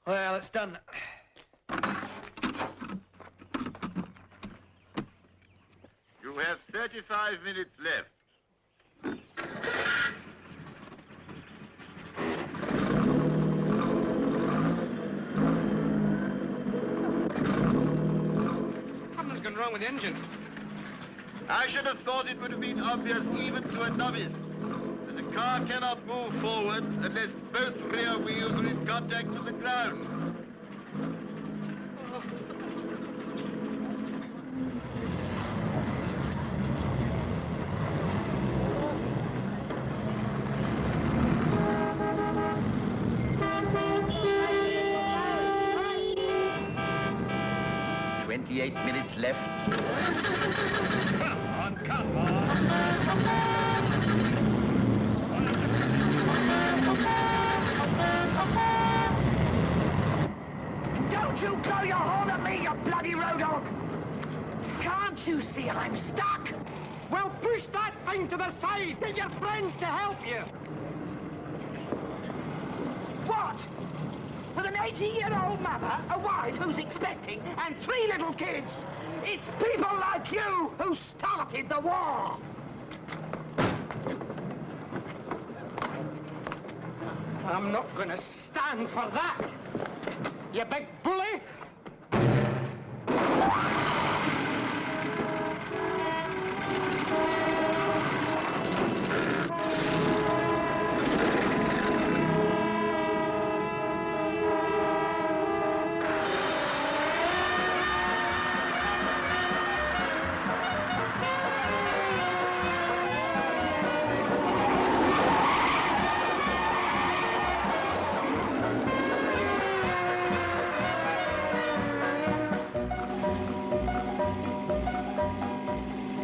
Speaker 11: Well, it's done.
Speaker 6: You have 35 minutes left.
Speaker 11: Something's gone wrong with the engine.
Speaker 6: I should have thought it would have been obvious even to a novice that the car cannot move forwards unless both rear wheels are in contact with the ground. Minutes left.
Speaker 10: Come on.
Speaker 1: Don't you blow your horn at me, you bloody road hog! Can't you see I'm stuck?
Speaker 11: Well, push that thing to the side. Get your friends to help you.
Speaker 1: What? With an
Speaker 14: 80-year-old mother, a wife who's expecting, and 3 little kids. It's people like you who started the war. I'm not going to stand for that, you big bully.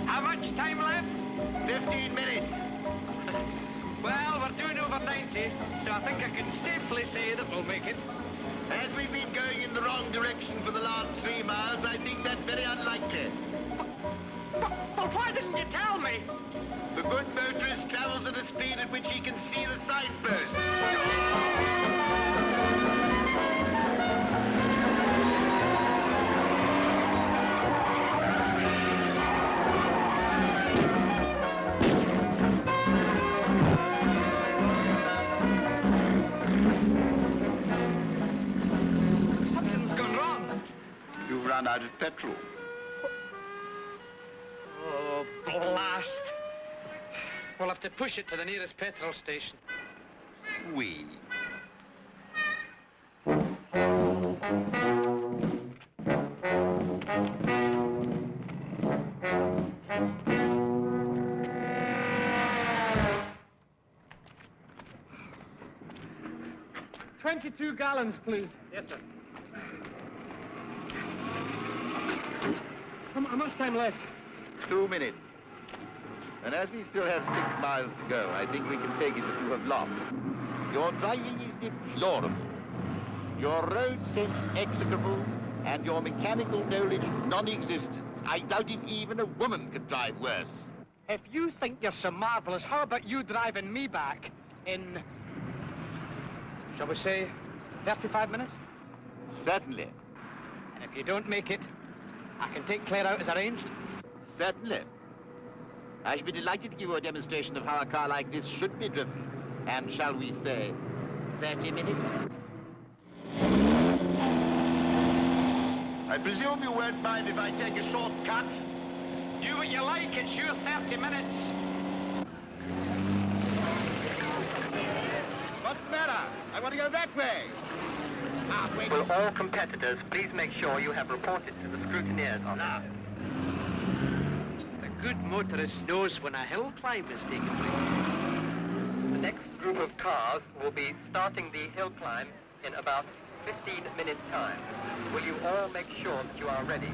Speaker 4: How much time left? 15 minutes. Well, we're doing over 90, so I think I can safely say that we'll make it.
Speaker 6: As we've been going in the wrong direction for the last 3 miles, I think that's very unlikely.
Speaker 4: But why didn't you tell me?
Speaker 6: The good motorist travels at a speed at which he can see the signpost.
Speaker 4: Something's gone wrong.
Speaker 6: You've run out of petrol.
Speaker 11: Oh, blast. We'll have to push it to the nearest petrol station.
Speaker 6: We.
Speaker 11: $22 gallons, please. Yes, sir. How much time left?
Speaker 6: 2 minutes. And as we still have 6 miles to go, I think we can take it that you have lost. Your driving is deplorable. Your road sense execrable, and your mechanical knowledge non-existent. I doubt if even a woman could drive worse.
Speaker 11: If you think you're so marvelous, how about you driving me back in, shall we say, 35 minutes?
Speaker 6: Certainly.
Speaker 11: And if you don't make it, I can take Claire out as arranged?
Speaker 6: Certainly. I should be delighted to give you a demonstration of how a car like this should be driven. And shall we say, 30 minutes? I presume you won't mind if I take a shortcut?
Speaker 4: Do what you like, it's your 30 minutes.
Speaker 6: What's the matter? I want to go that way. Wait.
Speaker 11: Will all competitors please make sure you have reported to the scrutineers on that?
Speaker 4: The good motorist knows when a hill climb is taking place.
Speaker 11: The next group of cars will be starting the hill climb in about 15 minutes' time. Will you all make sure that you are ready?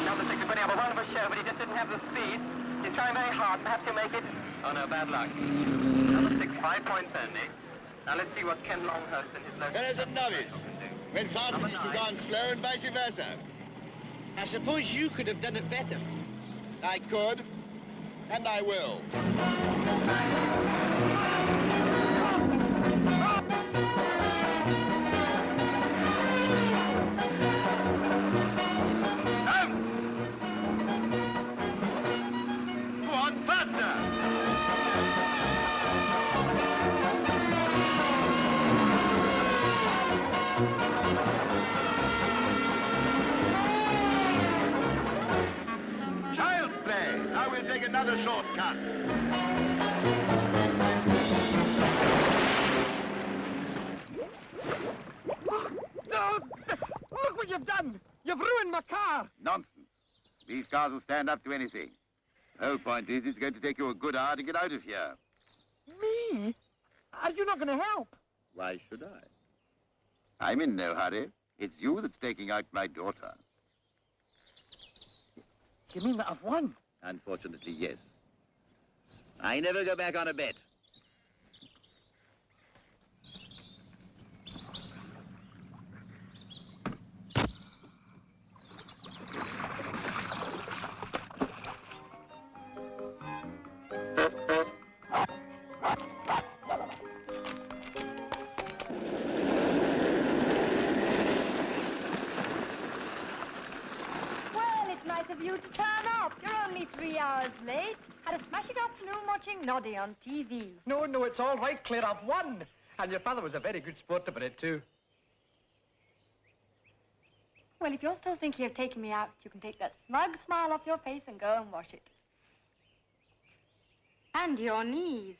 Speaker 11: Number 6 is putting up a wonderful show, but he just didn't have the speed. He's trying very hard. Perhaps he'll make it. Oh, no, bad luck. Number 6, 5 points only. Now let's see what Ken Longhurst and his local...
Speaker 6: There is a novice. When fast it is to go on slow and vice versa.
Speaker 4: I suppose you could have done it better.
Speaker 6: I could, and I will. Go on, faster! Child's play. Now we'll take another shortcut.
Speaker 11: No! Look what you've done! You've ruined my car!
Speaker 6: Nonsense. These cars will stand up to anything. The whole point is it's going to take you a good hour to get out of here.
Speaker 11: Me? Are you not going to help?
Speaker 6: Why should I? I'm in no hurry. It's you that's taking out my daughter.
Speaker 11: You mean that I've won?
Speaker 6: Unfortunately, yes. I never go back on a bet.
Speaker 8: Let's turn up. You're only 3 hours late. Had a smashing afternoon watching Noddy on TV.
Speaker 11: No, no, it's all right, Claire. I've won. And your father was a very good sport about it, too.
Speaker 8: Well, if you're still thinking of taking me out, you can take that smug smile off your face and go and wash it. And your knees.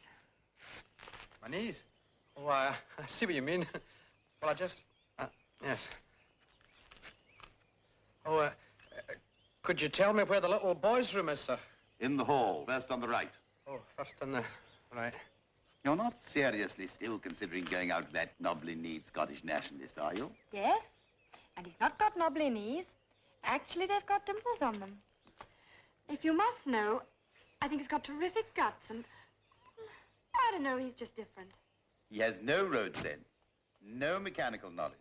Speaker 11: My knees? Oh, I see what you mean. Well, I just... yes. Oh, could you tell me where the little boy's room is, sir?
Speaker 6: In the hall, first on the right.
Speaker 11: Oh, first on the right.
Speaker 6: You're not seriously still considering going out with that knobbly-kneed Scottish nationalist, are you?
Speaker 8: Yes, and he's not got knobbly knees. Actually, they've got dimples on them. If you must know, I think he's got terrific guts, and I don't know, he's just different.
Speaker 6: He has no road sense, no mechanical knowledge,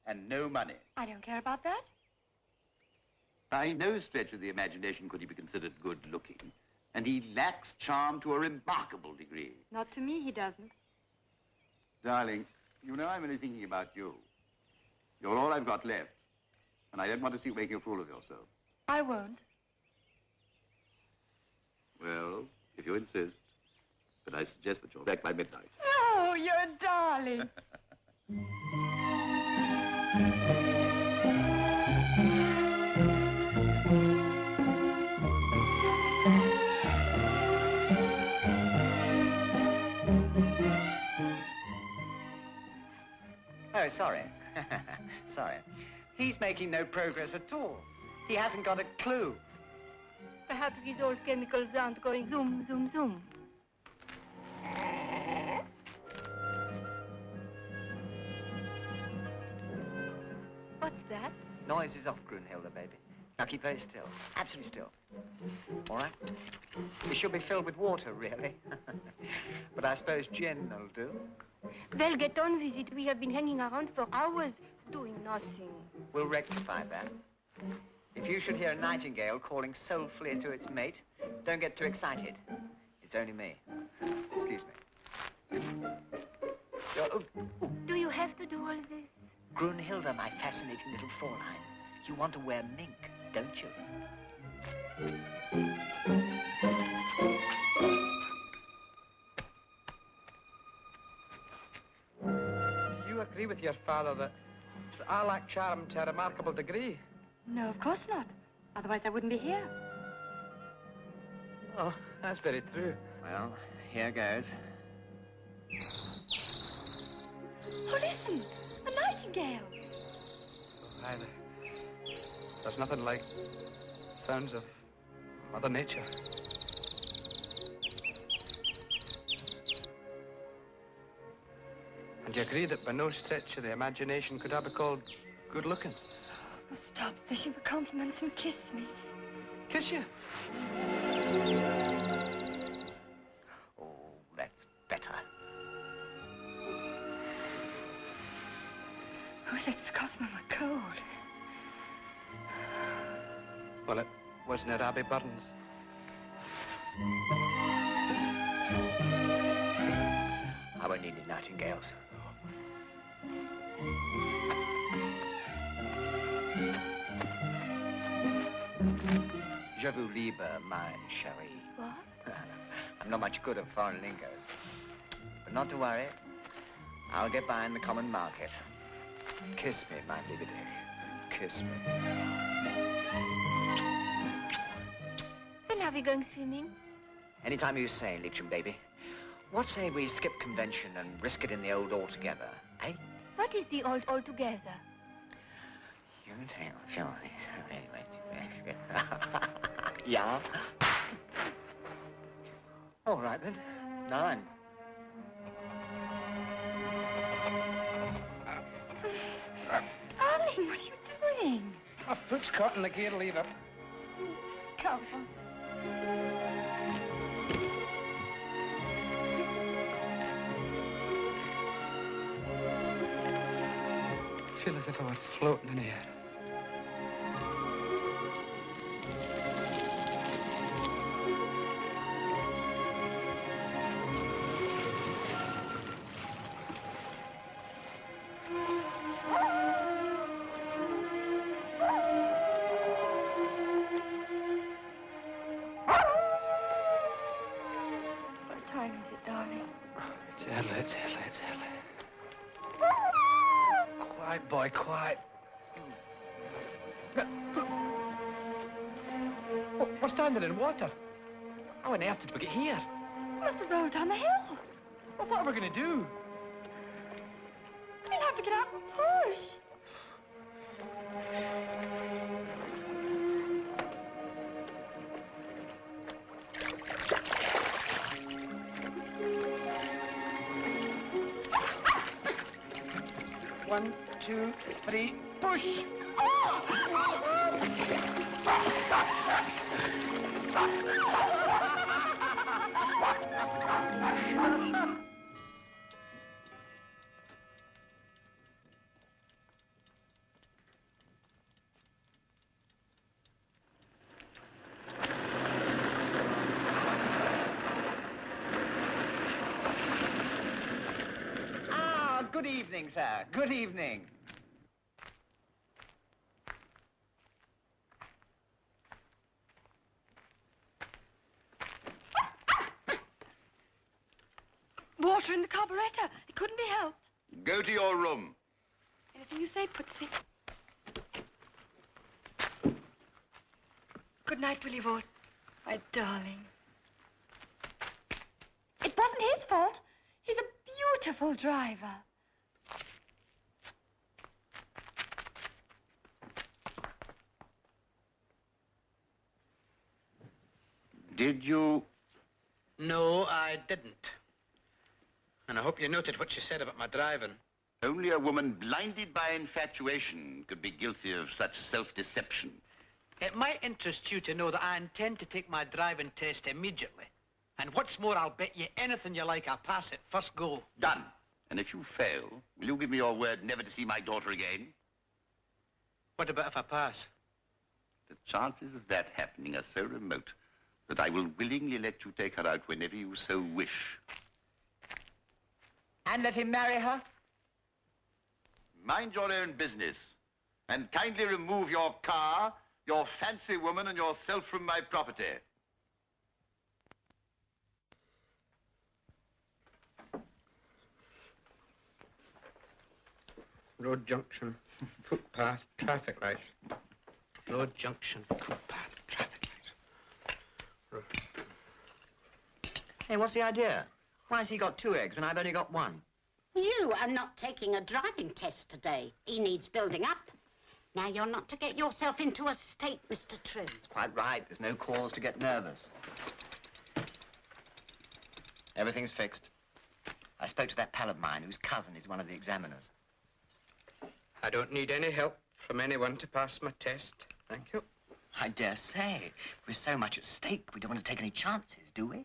Speaker 6: and no money.
Speaker 8: I don't care about that.
Speaker 6: By no stretch of the imagination could he be considered good-looking, and he lacks charm to a remarkable degree.
Speaker 8: Not to me, he doesn't.
Speaker 6: Darling, you know I'm only thinking about you. You're all I've got left, and I don't want to see you making a fool of yourself.
Speaker 8: I won't.
Speaker 6: Well, if you insist, but I suggest that you're back by midnight.
Speaker 8: Oh, you're a darling.
Speaker 4: Oh, sorry. Sorry. He's making no progress at all. He hasn't got a clue.
Speaker 8: Perhaps his old chemicals aren't going zoom, zoom, zoom. What's that?
Speaker 4: Noise is off, Grunhilde, baby. Now keep very still. Absolutely still. All right? It should be filled with water, really. But I suppose gin will do.
Speaker 8: Well, get on with it. We have been hanging around for hours doing nothing.
Speaker 4: We'll rectify that. If you should hear a nightingale calling soulfully to its mate, don't get too excited. It's only me. Excuse me.
Speaker 8: Do you have to do all this?
Speaker 4: Grunhilde, my fascinating little Fräulein, you want to wear mink, don't you?
Speaker 11: You agree with your father that I lack charm to a remarkable degree?
Speaker 8: No, of course not. Otherwise, I wouldn't be here.
Speaker 11: Oh, that's very true.
Speaker 4: Well, here goes.
Speaker 8: Oh, listen! A nightingale!
Speaker 11: Either. There's nothing like sounds of Mother Nature. And you agree that by no stretch of the imagination could I be called good-looking?
Speaker 8: Oh, stop fishing for compliments and kiss me.
Speaker 11: Kiss you?
Speaker 4: Oh, that's better.
Speaker 8: Who's that Scotsman with cold?
Speaker 11: Well, it wasn't it Abby Burns?
Speaker 4: I won't need any nightingales. Je vous libre, my chérie.
Speaker 8: What?
Speaker 4: I'm not much good at foreign lingo. But not to worry. I'll get by in the common market. Kiss me, my liebe dich. Kiss me.
Speaker 8: When are we going swimming?
Speaker 4: Anytime you say, Liebchen, baby. What say we skip convention and risk it in the old altogether, eh?
Speaker 8: What is the old altogether?
Speaker 4: You tell, shall I? Yeah? All right, then. 9.
Speaker 8: Darling, what are you doing?
Speaker 11: My foot's caught in the gear lever.
Speaker 8: Come
Speaker 11: I feel as if I were floating in air. It's early, it's early, it's early. Quiet, boy, quiet. We're standing in water. How on earth did we get here?
Speaker 8: We must have rolled down the hill.
Speaker 11: Well, what are we going to do?
Speaker 8: We'll have to get out and push.
Speaker 11: One, two, three, push!
Speaker 4: Good evening, sir. Good evening.
Speaker 8: Water in the carburetor. It couldn't be helped.
Speaker 6: Go to your room.
Speaker 8: Anything you say, Putsy. Good night, Willie Ward. My darling. It wasn't his fault. He's a beautiful driver.
Speaker 6: Did you?
Speaker 10: No, I didn't. And I hope you noted what she said about my driving.
Speaker 6: Only a woman blinded by infatuation could be guilty of such self-deception.
Speaker 10: It might interest you to know that I intend to take my driving test immediately. And what's more, I'll bet you anything you like I'll pass it first go.
Speaker 6: Done. And if you fail, will you give me your word never to see my daughter again?
Speaker 10: What about if I pass?
Speaker 6: The chances of that happening are so remote that I will willingly let you take her out whenever you so wish.
Speaker 4: And let him marry her?
Speaker 6: Mind your own business. And kindly remove your car, your fancy woman, and yourself from my property.
Speaker 10: Road junction, footpath, traffic lights. Road junction, footpath, traffic lights. Road.
Speaker 4: Hey, what's the idea? Why has he got 2 eggs when I've only got 1?
Speaker 5: You are not taking a driving test today. He needs building up. Now, you're not to get yourself into a state, Mr. Troon.
Speaker 4: That's quite right. There's no cause to get nervous. Everything's fixed. I spoke to that pal of mine whose cousin is one of the examiners.
Speaker 10: I don't need any help from anyone to pass my test. Thank you.
Speaker 4: I dare say. With so much at stake, we don't want to take any chances, do we?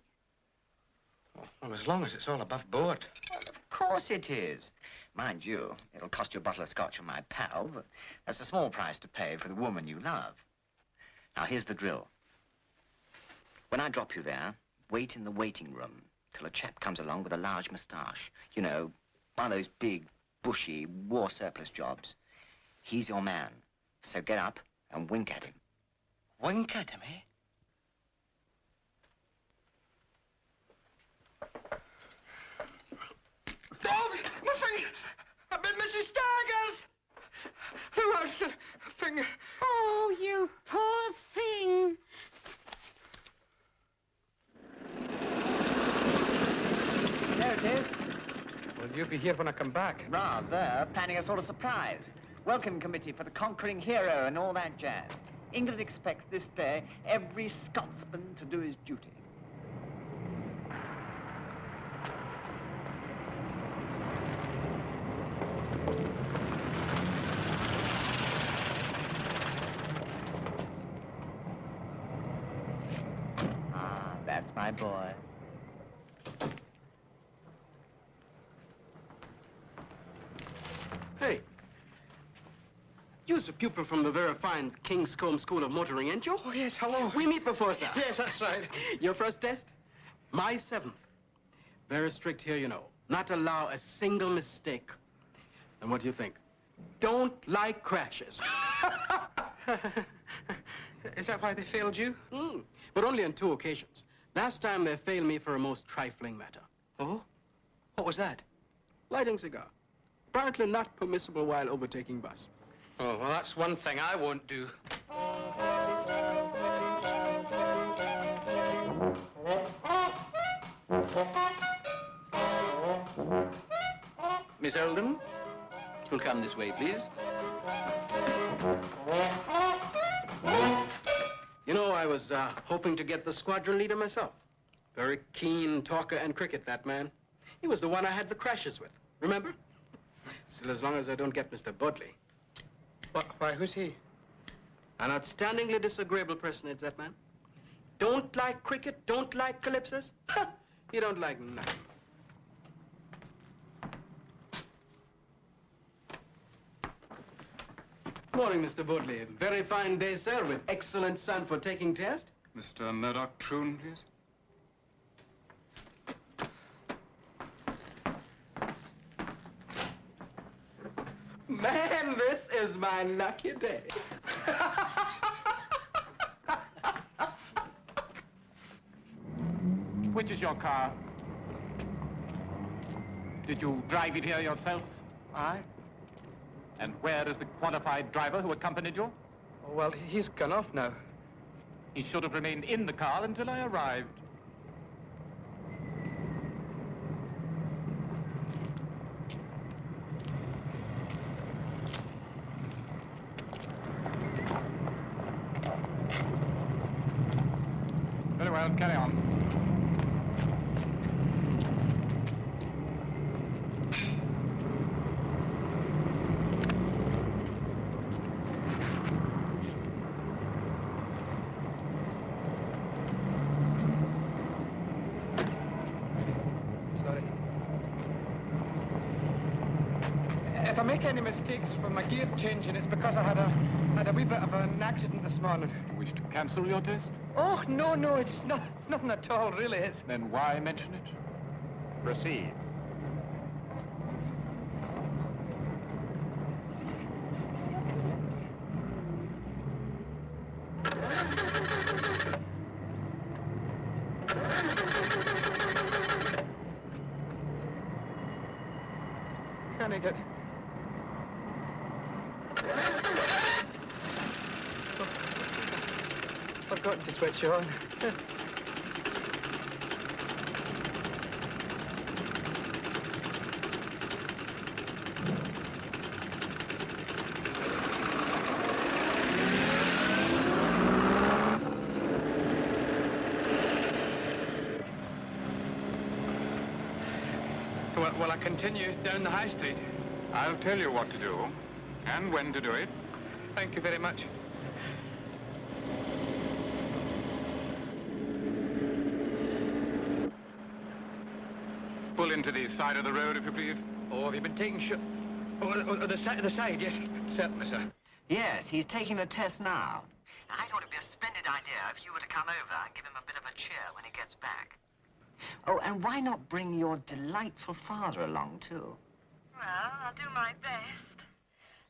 Speaker 10: Well, as long as it's all above board.
Speaker 4: Well, of course it is. Mind you, it'll cost you a bottle of scotch from my pal, but that's a small price to pay for the woman you love. Now, here's the drill. When I drop you there, wait in the waiting room till a chap comes along with a large moustache. You know, one of those big, bushy, war surplus jobs. He's your man. So get up and wink at him.
Speaker 10: Wink at him, eh?
Speaker 14: Oh, my finger! I've been Mrs. Stargirls! Who has the finger?
Speaker 5: Oh, you poor thing.
Speaker 4: There it is.
Speaker 11: Will you be here when I come back?
Speaker 4: Rather, planning a sort of surprise. Welcome committee for the conquering hero and all that jazz. England expects this day every Scotsman to do his duty. Ah, that's my boy.
Speaker 10: Hey. You're a pupil from the very fine Kingscombe School of Motoring, ain't you?
Speaker 11: Oh, yes, hello.
Speaker 10: We meet before, sir.
Speaker 11: Yes, that's right.
Speaker 10: Your first test? My 7th. Very strict here, you know. Not allow a single mistake. And what do you think? Don't like crashes.
Speaker 11: Is that why they failed you?
Speaker 10: But only on 2 occasions. Last time they failed me for a most trifling matter.
Speaker 11: Oh? What was that?
Speaker 16: Lighting cigar. Apparently not permissible while overtaking bus.
Speaker 10: Oh, well, that's one thing I won't do. Miss Oldham, will come this way, please.
Speaker 16: You know, I was hoping to get the squadron leader myself. Very keen talker and cricket, that man. He was the one I had the crashes with, remember? Still, as long as I don't get Mr. Bodley.
Speaker 11: Why, who's he?
Speaker 16: An outstandingly disagreeable personage, that man. Don't like cricket, don't like calypsos. Ha! You don't like nothing. Morning, Mr. Bodley. Very fine day, sir, with excellent sun for taking test.
Speaker 15: Mr. Murdoch Troon, please.
Speaker 16: Man, this is my lucky day.
Speaker 15: Which is your car? Did you drive it here yourself?
Speaker 11: Aye.
Speaker 15: And where is the qualified driver who accompanied you?
Speaker 11: Oh, well, he's gone off now.
Speaker 15: He should have remained in the car until I arrived. Very well, carry on.
Speaker 11: If I make any mistakes for my gear changing, it's because I had a wee bit of an accident this morning.
Speaker 15: Wish to cancel your test?
Speaker 11: Oh, no, it's nothing at all, really. It's...
Speaker 15: Then why mention it? Proceed.
Speaker 11: Can I get... Forgotten to switch on. Well, I continue down the high street.
Speaker 15: I'll tell you what to do and when to do it.
Speaker 11: Thank you very much.
Speaker 15: Pull into the side of the road, if you please.
Speaker 11: Oh, have you been taking the side, yes, certainly, sir.
Speaker 4: Yes, he's taking a test now. I thought it'd be a splendid idea if you were to come over and give him a bit of a cheer when he gets back. Oh, and why not bring your delightful father along, too?
Speaker 8: Well, I'll do my best.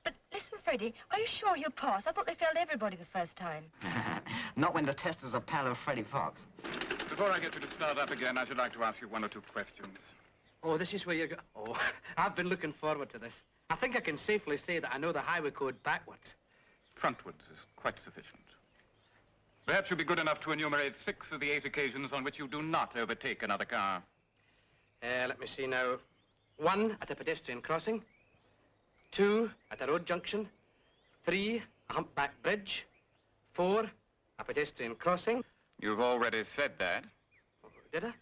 Speaker 8: But listen, Freddie, are you sure you'll pass? I thought they failed everybody the first time.
Speaker 4: Not when the tester's a pal of Freddie Fox.
Speaker 15: Before I get you to start up again, I should like to ask you one or two questions.
Speaker 16: Oh, this is where you go. Oh, I've been looking forward to this. I think I can safely say that I know the highway code backwards.
Speaker 15: Frontwards is quite sufficient. Perhaps you'll be good enough to enumerate 6 of the 8 occasions on which you do not overtake another car.
Speaker 16: Let me see now. 1 at a pedestrian crossing. 2 at a road junction. 3, a humpback bridge. 4, a pedestrian crossing.
Speaker 15: You've already said that.
Speaker 16: Oh, did I?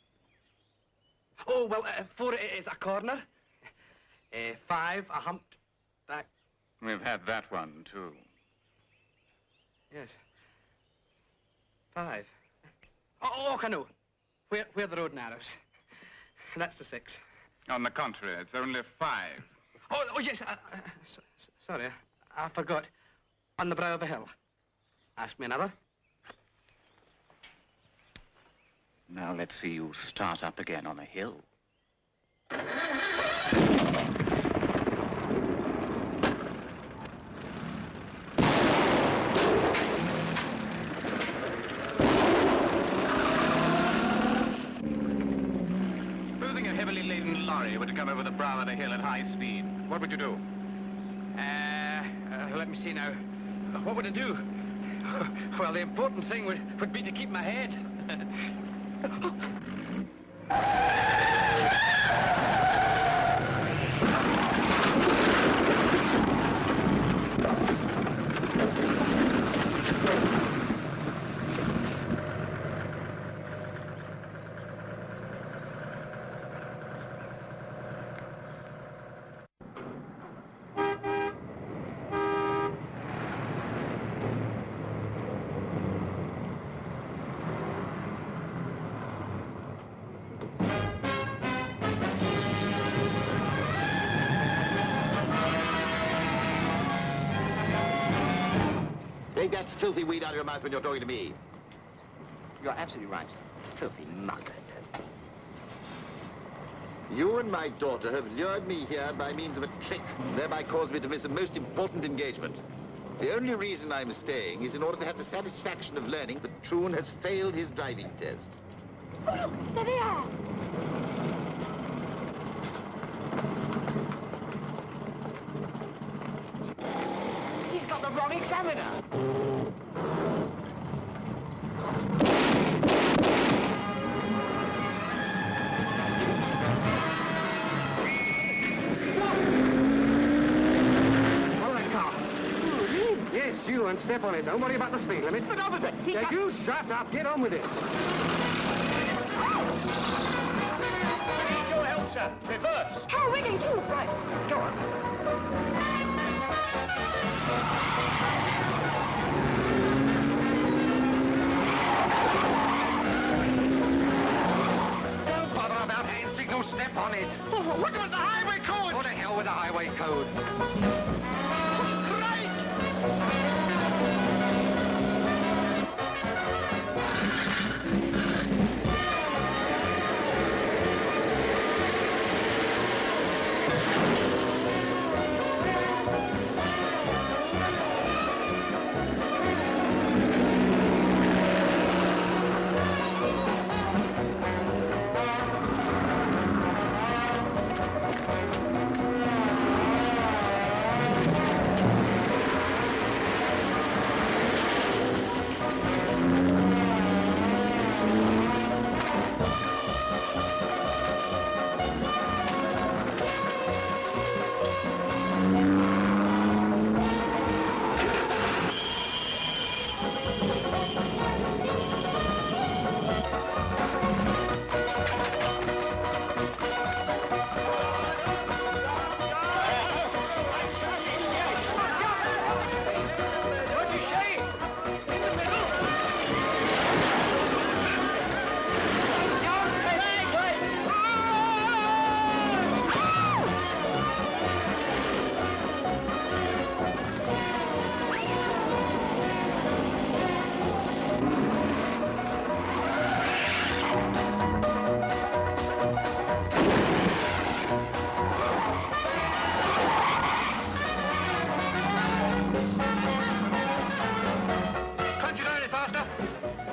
Speaker 16: Oh, well, 4 is a corner. 5, a humped back.
Speaker 15: We've had that one, too.
Speaker 16: Yes. 5. Oh, I know. Where the road narrows. That's the 6.
Speaker 15: On the contrary, it's only 5.
Speaker 16: Oh, yes. Sorry, I forgot. On the brow of a hill. Ask me another.
Speaker 15: Now let's see you start up again on a hill. Supposing a heavily laden lorry were to come over the brow of the hill at high speed, what would you do?
Speaker 16: Let me see now. What would I do? Well, the important thing would be to keep my head.
Speaker 6: Take that filthy weed out of your mouth when you're talking to me.
Speaker 4: You're absolutely right, sir. Filthy mug.
Speaker 6: You and my daughter have lured me here by means of a trick, thereby caused me to miss a most important engagement. The only reason I'm staying is in order to have the satisfaction of learning that Troon has failed his driving test.
Speaker 8: Oh, there they are.
Speaker 14: He's got the wrong examiner.
Speaker 16: Yes, you, and step on it. Don't worry about the speed limit.
Speaker 14: But officer,
Speaker 16: Yeah, you shut up. Get on with it.
Speaker 14: I need your help, sir. Reverse.
Speaker 8: Oh, we're going too.
Speaker 14: Right, go on.
Speaker 16: Don't bother about hand signal. Step on it.
Speaker 14: Oh, what about the highway code?
Speaker 16: Go to hell with the highway code.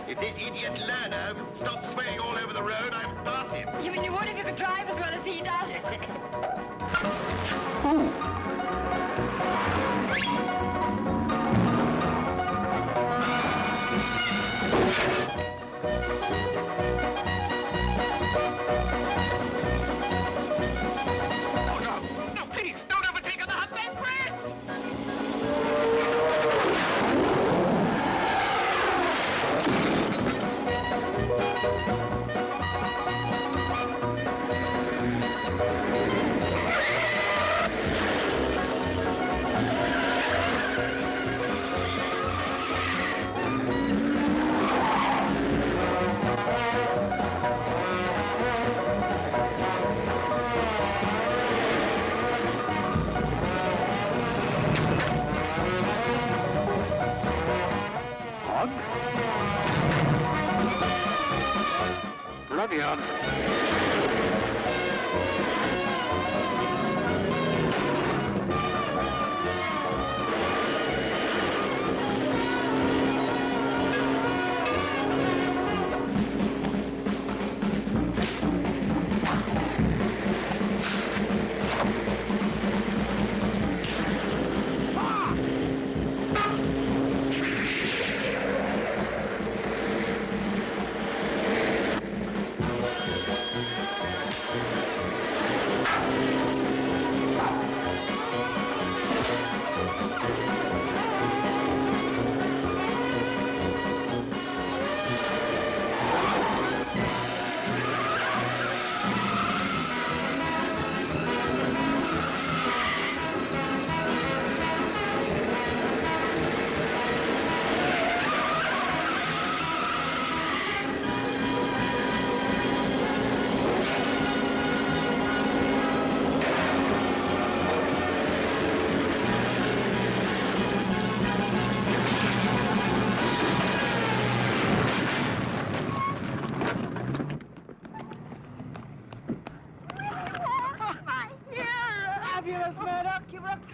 Speaker 6: If this idiot learner would stop swaying all over the road, I'd pass him.
Speaker 8: You mean you would if you could drive as well as he does?
Speaker 14: No, please, don't overtake on the Humpback Bridge!
Speaker 16: Bloody odd.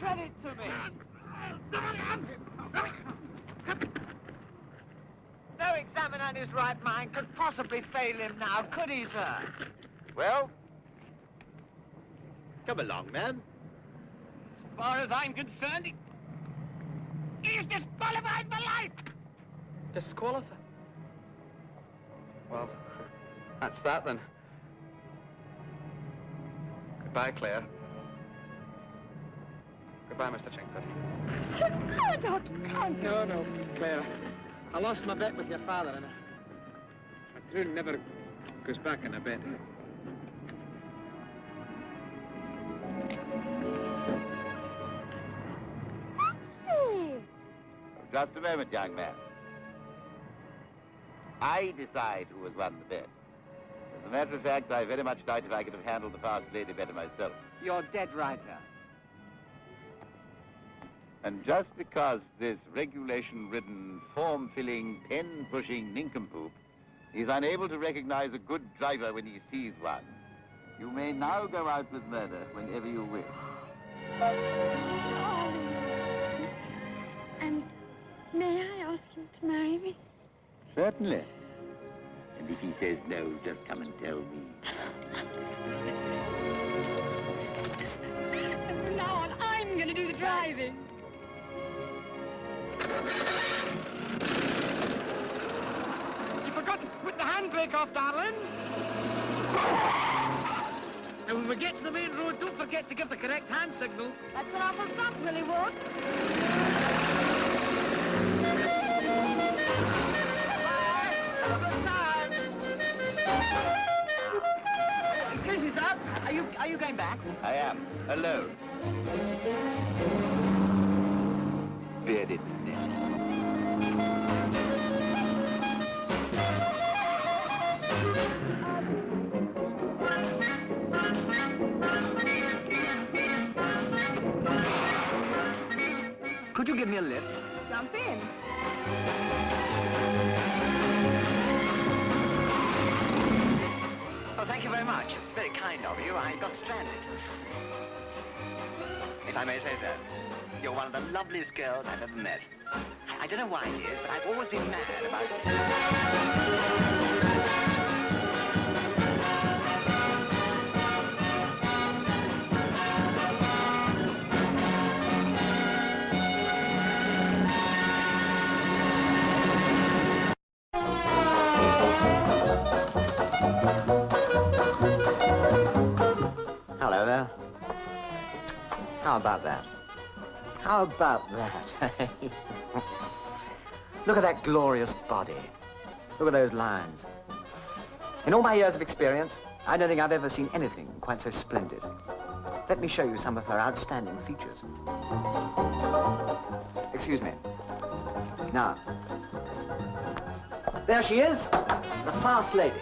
Speaker 14: credit to me. No examiner in his right mind could possibly fail him now, could he, sir?
Speaker 6: Well? Come along, man.
Speaker 14: As far as I'm concerned, he's disqualified for life!
Speaker 16: Disqualified? Well, that's that then. Goodbye, Claire. Goodbye, Mr. Chingford.
Speaker 8: No, don't come.
Speaker 16: No, Claire. I lost my bet with your father, and a tune never goes back on a bet.
Speaker 6: Just a moment, young man. I decide who has won the bet. As a matter of fact, I very much doubt if I could have handled the fast lady better myself.
Speaker 14: You're dead right, sir.
Speaker 6: And just because this regulation-ridden, form-filling, pen-pushing nincompoop is unable to recognize a good driver when he sees one, you may now go out with murder whenever you wish.
Speaker 8: And may I ask you to marry me?
Speaker 6: Certainly. And if he says no, just come and tell me.
Speaker 8: And from now on, I'm going to do the driving.
Speaker 14: You forgot to put the handbrake off, darling. And when we get to the main road, don't forget to give the correct hand signal.
Speaker 8: That's an awful stop, Willie Wood.
Speaker 14: Excuse me, sir. Are you going back?
Speaker 6: I am. Alone. Bearded snitch.
Speaker 14: Could you give me a lift?
Speaker 8: Jump in.
Speaker 4: Oh, thank you very much. It's very kind of you. I got stranded. If I may say so, you're one of the loveliest girls I've ever met. I don't know why it is, but I've always been mad about
Speaker 17: Hello there. How about that? How about that? Look at that glorious body. Look at those lines. In all my years of experience, I don't think I've ever seen anything quite so splendid. Let me show you some of her outstanding features. Excuse me. Now, there she is, the fast lady.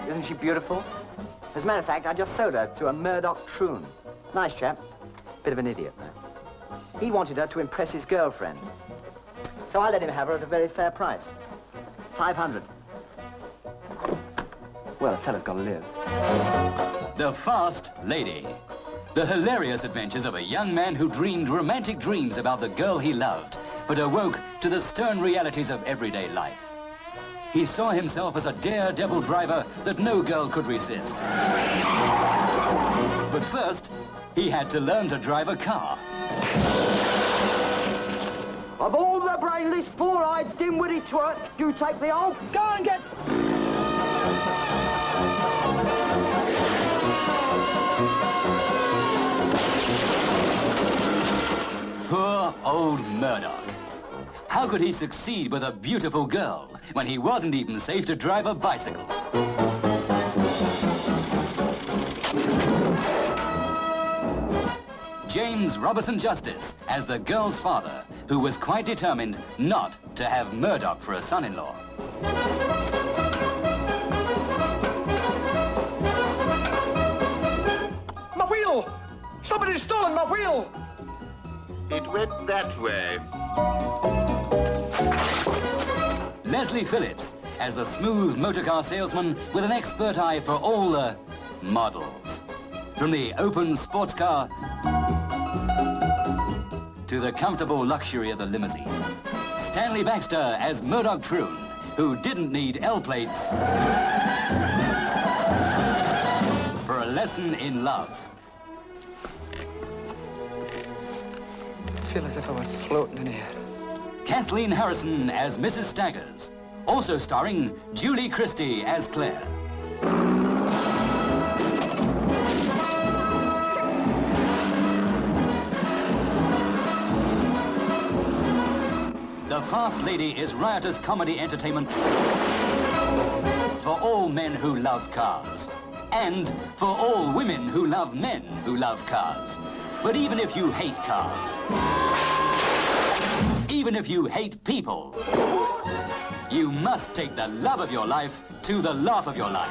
Speaker 17: Isn't she beautiful? As a matter of fact, I just sold her to a Murdoch troon. Nice chap. Bit of an idiot, though. He wanted her to impress his girlfriend. So I let him have her at a very fair price. 500. Well, a fella's got to live.
Speaker 18: The Fast Lady. The hilarious adventures of a young man who dreamed romantic dreams about the girl he loved, but awoke to the stern realities of everyday life. He saw himself as a daredevil driver that no girl could resist. But first, he had to learn to drive a car.
Speaker 14: Of all the brainless, four-eyed, dim-witty twerp, you take the old. Go and get...
Speaker 18: Poor old Murdoch. How could he succeed with a beautiful girl when he wasn't even safe to drive a bicycle? James Robertson Justice as the girl's father, who was quite determined not to have Murdoch for a son-in-law.
Speaker 14: My wheel! Somebody's stolen my wheel!
Speaker 6: It went that way.
Speaker 18: Leslie Phillips as the smooth motorcar salesman with an expert eye for all the models. From the open sports car to the comfortable luxury of the limousine. Stanley Baxter as Murdoch Troon, who didn't need L plates for a lesson in love.
Speaker 16: I feel as if I were floating in air.
Speaker 18: Kathleen Harrison as Mrs. Staggers. Also starring Julie Christie as Claire. The Fast Lady is riotous comedy entertainment for all men who love cars. And for all women who love men who love cars. But even if you hate cars, even if you hate people, you must take the love of your life to the laugh of your life.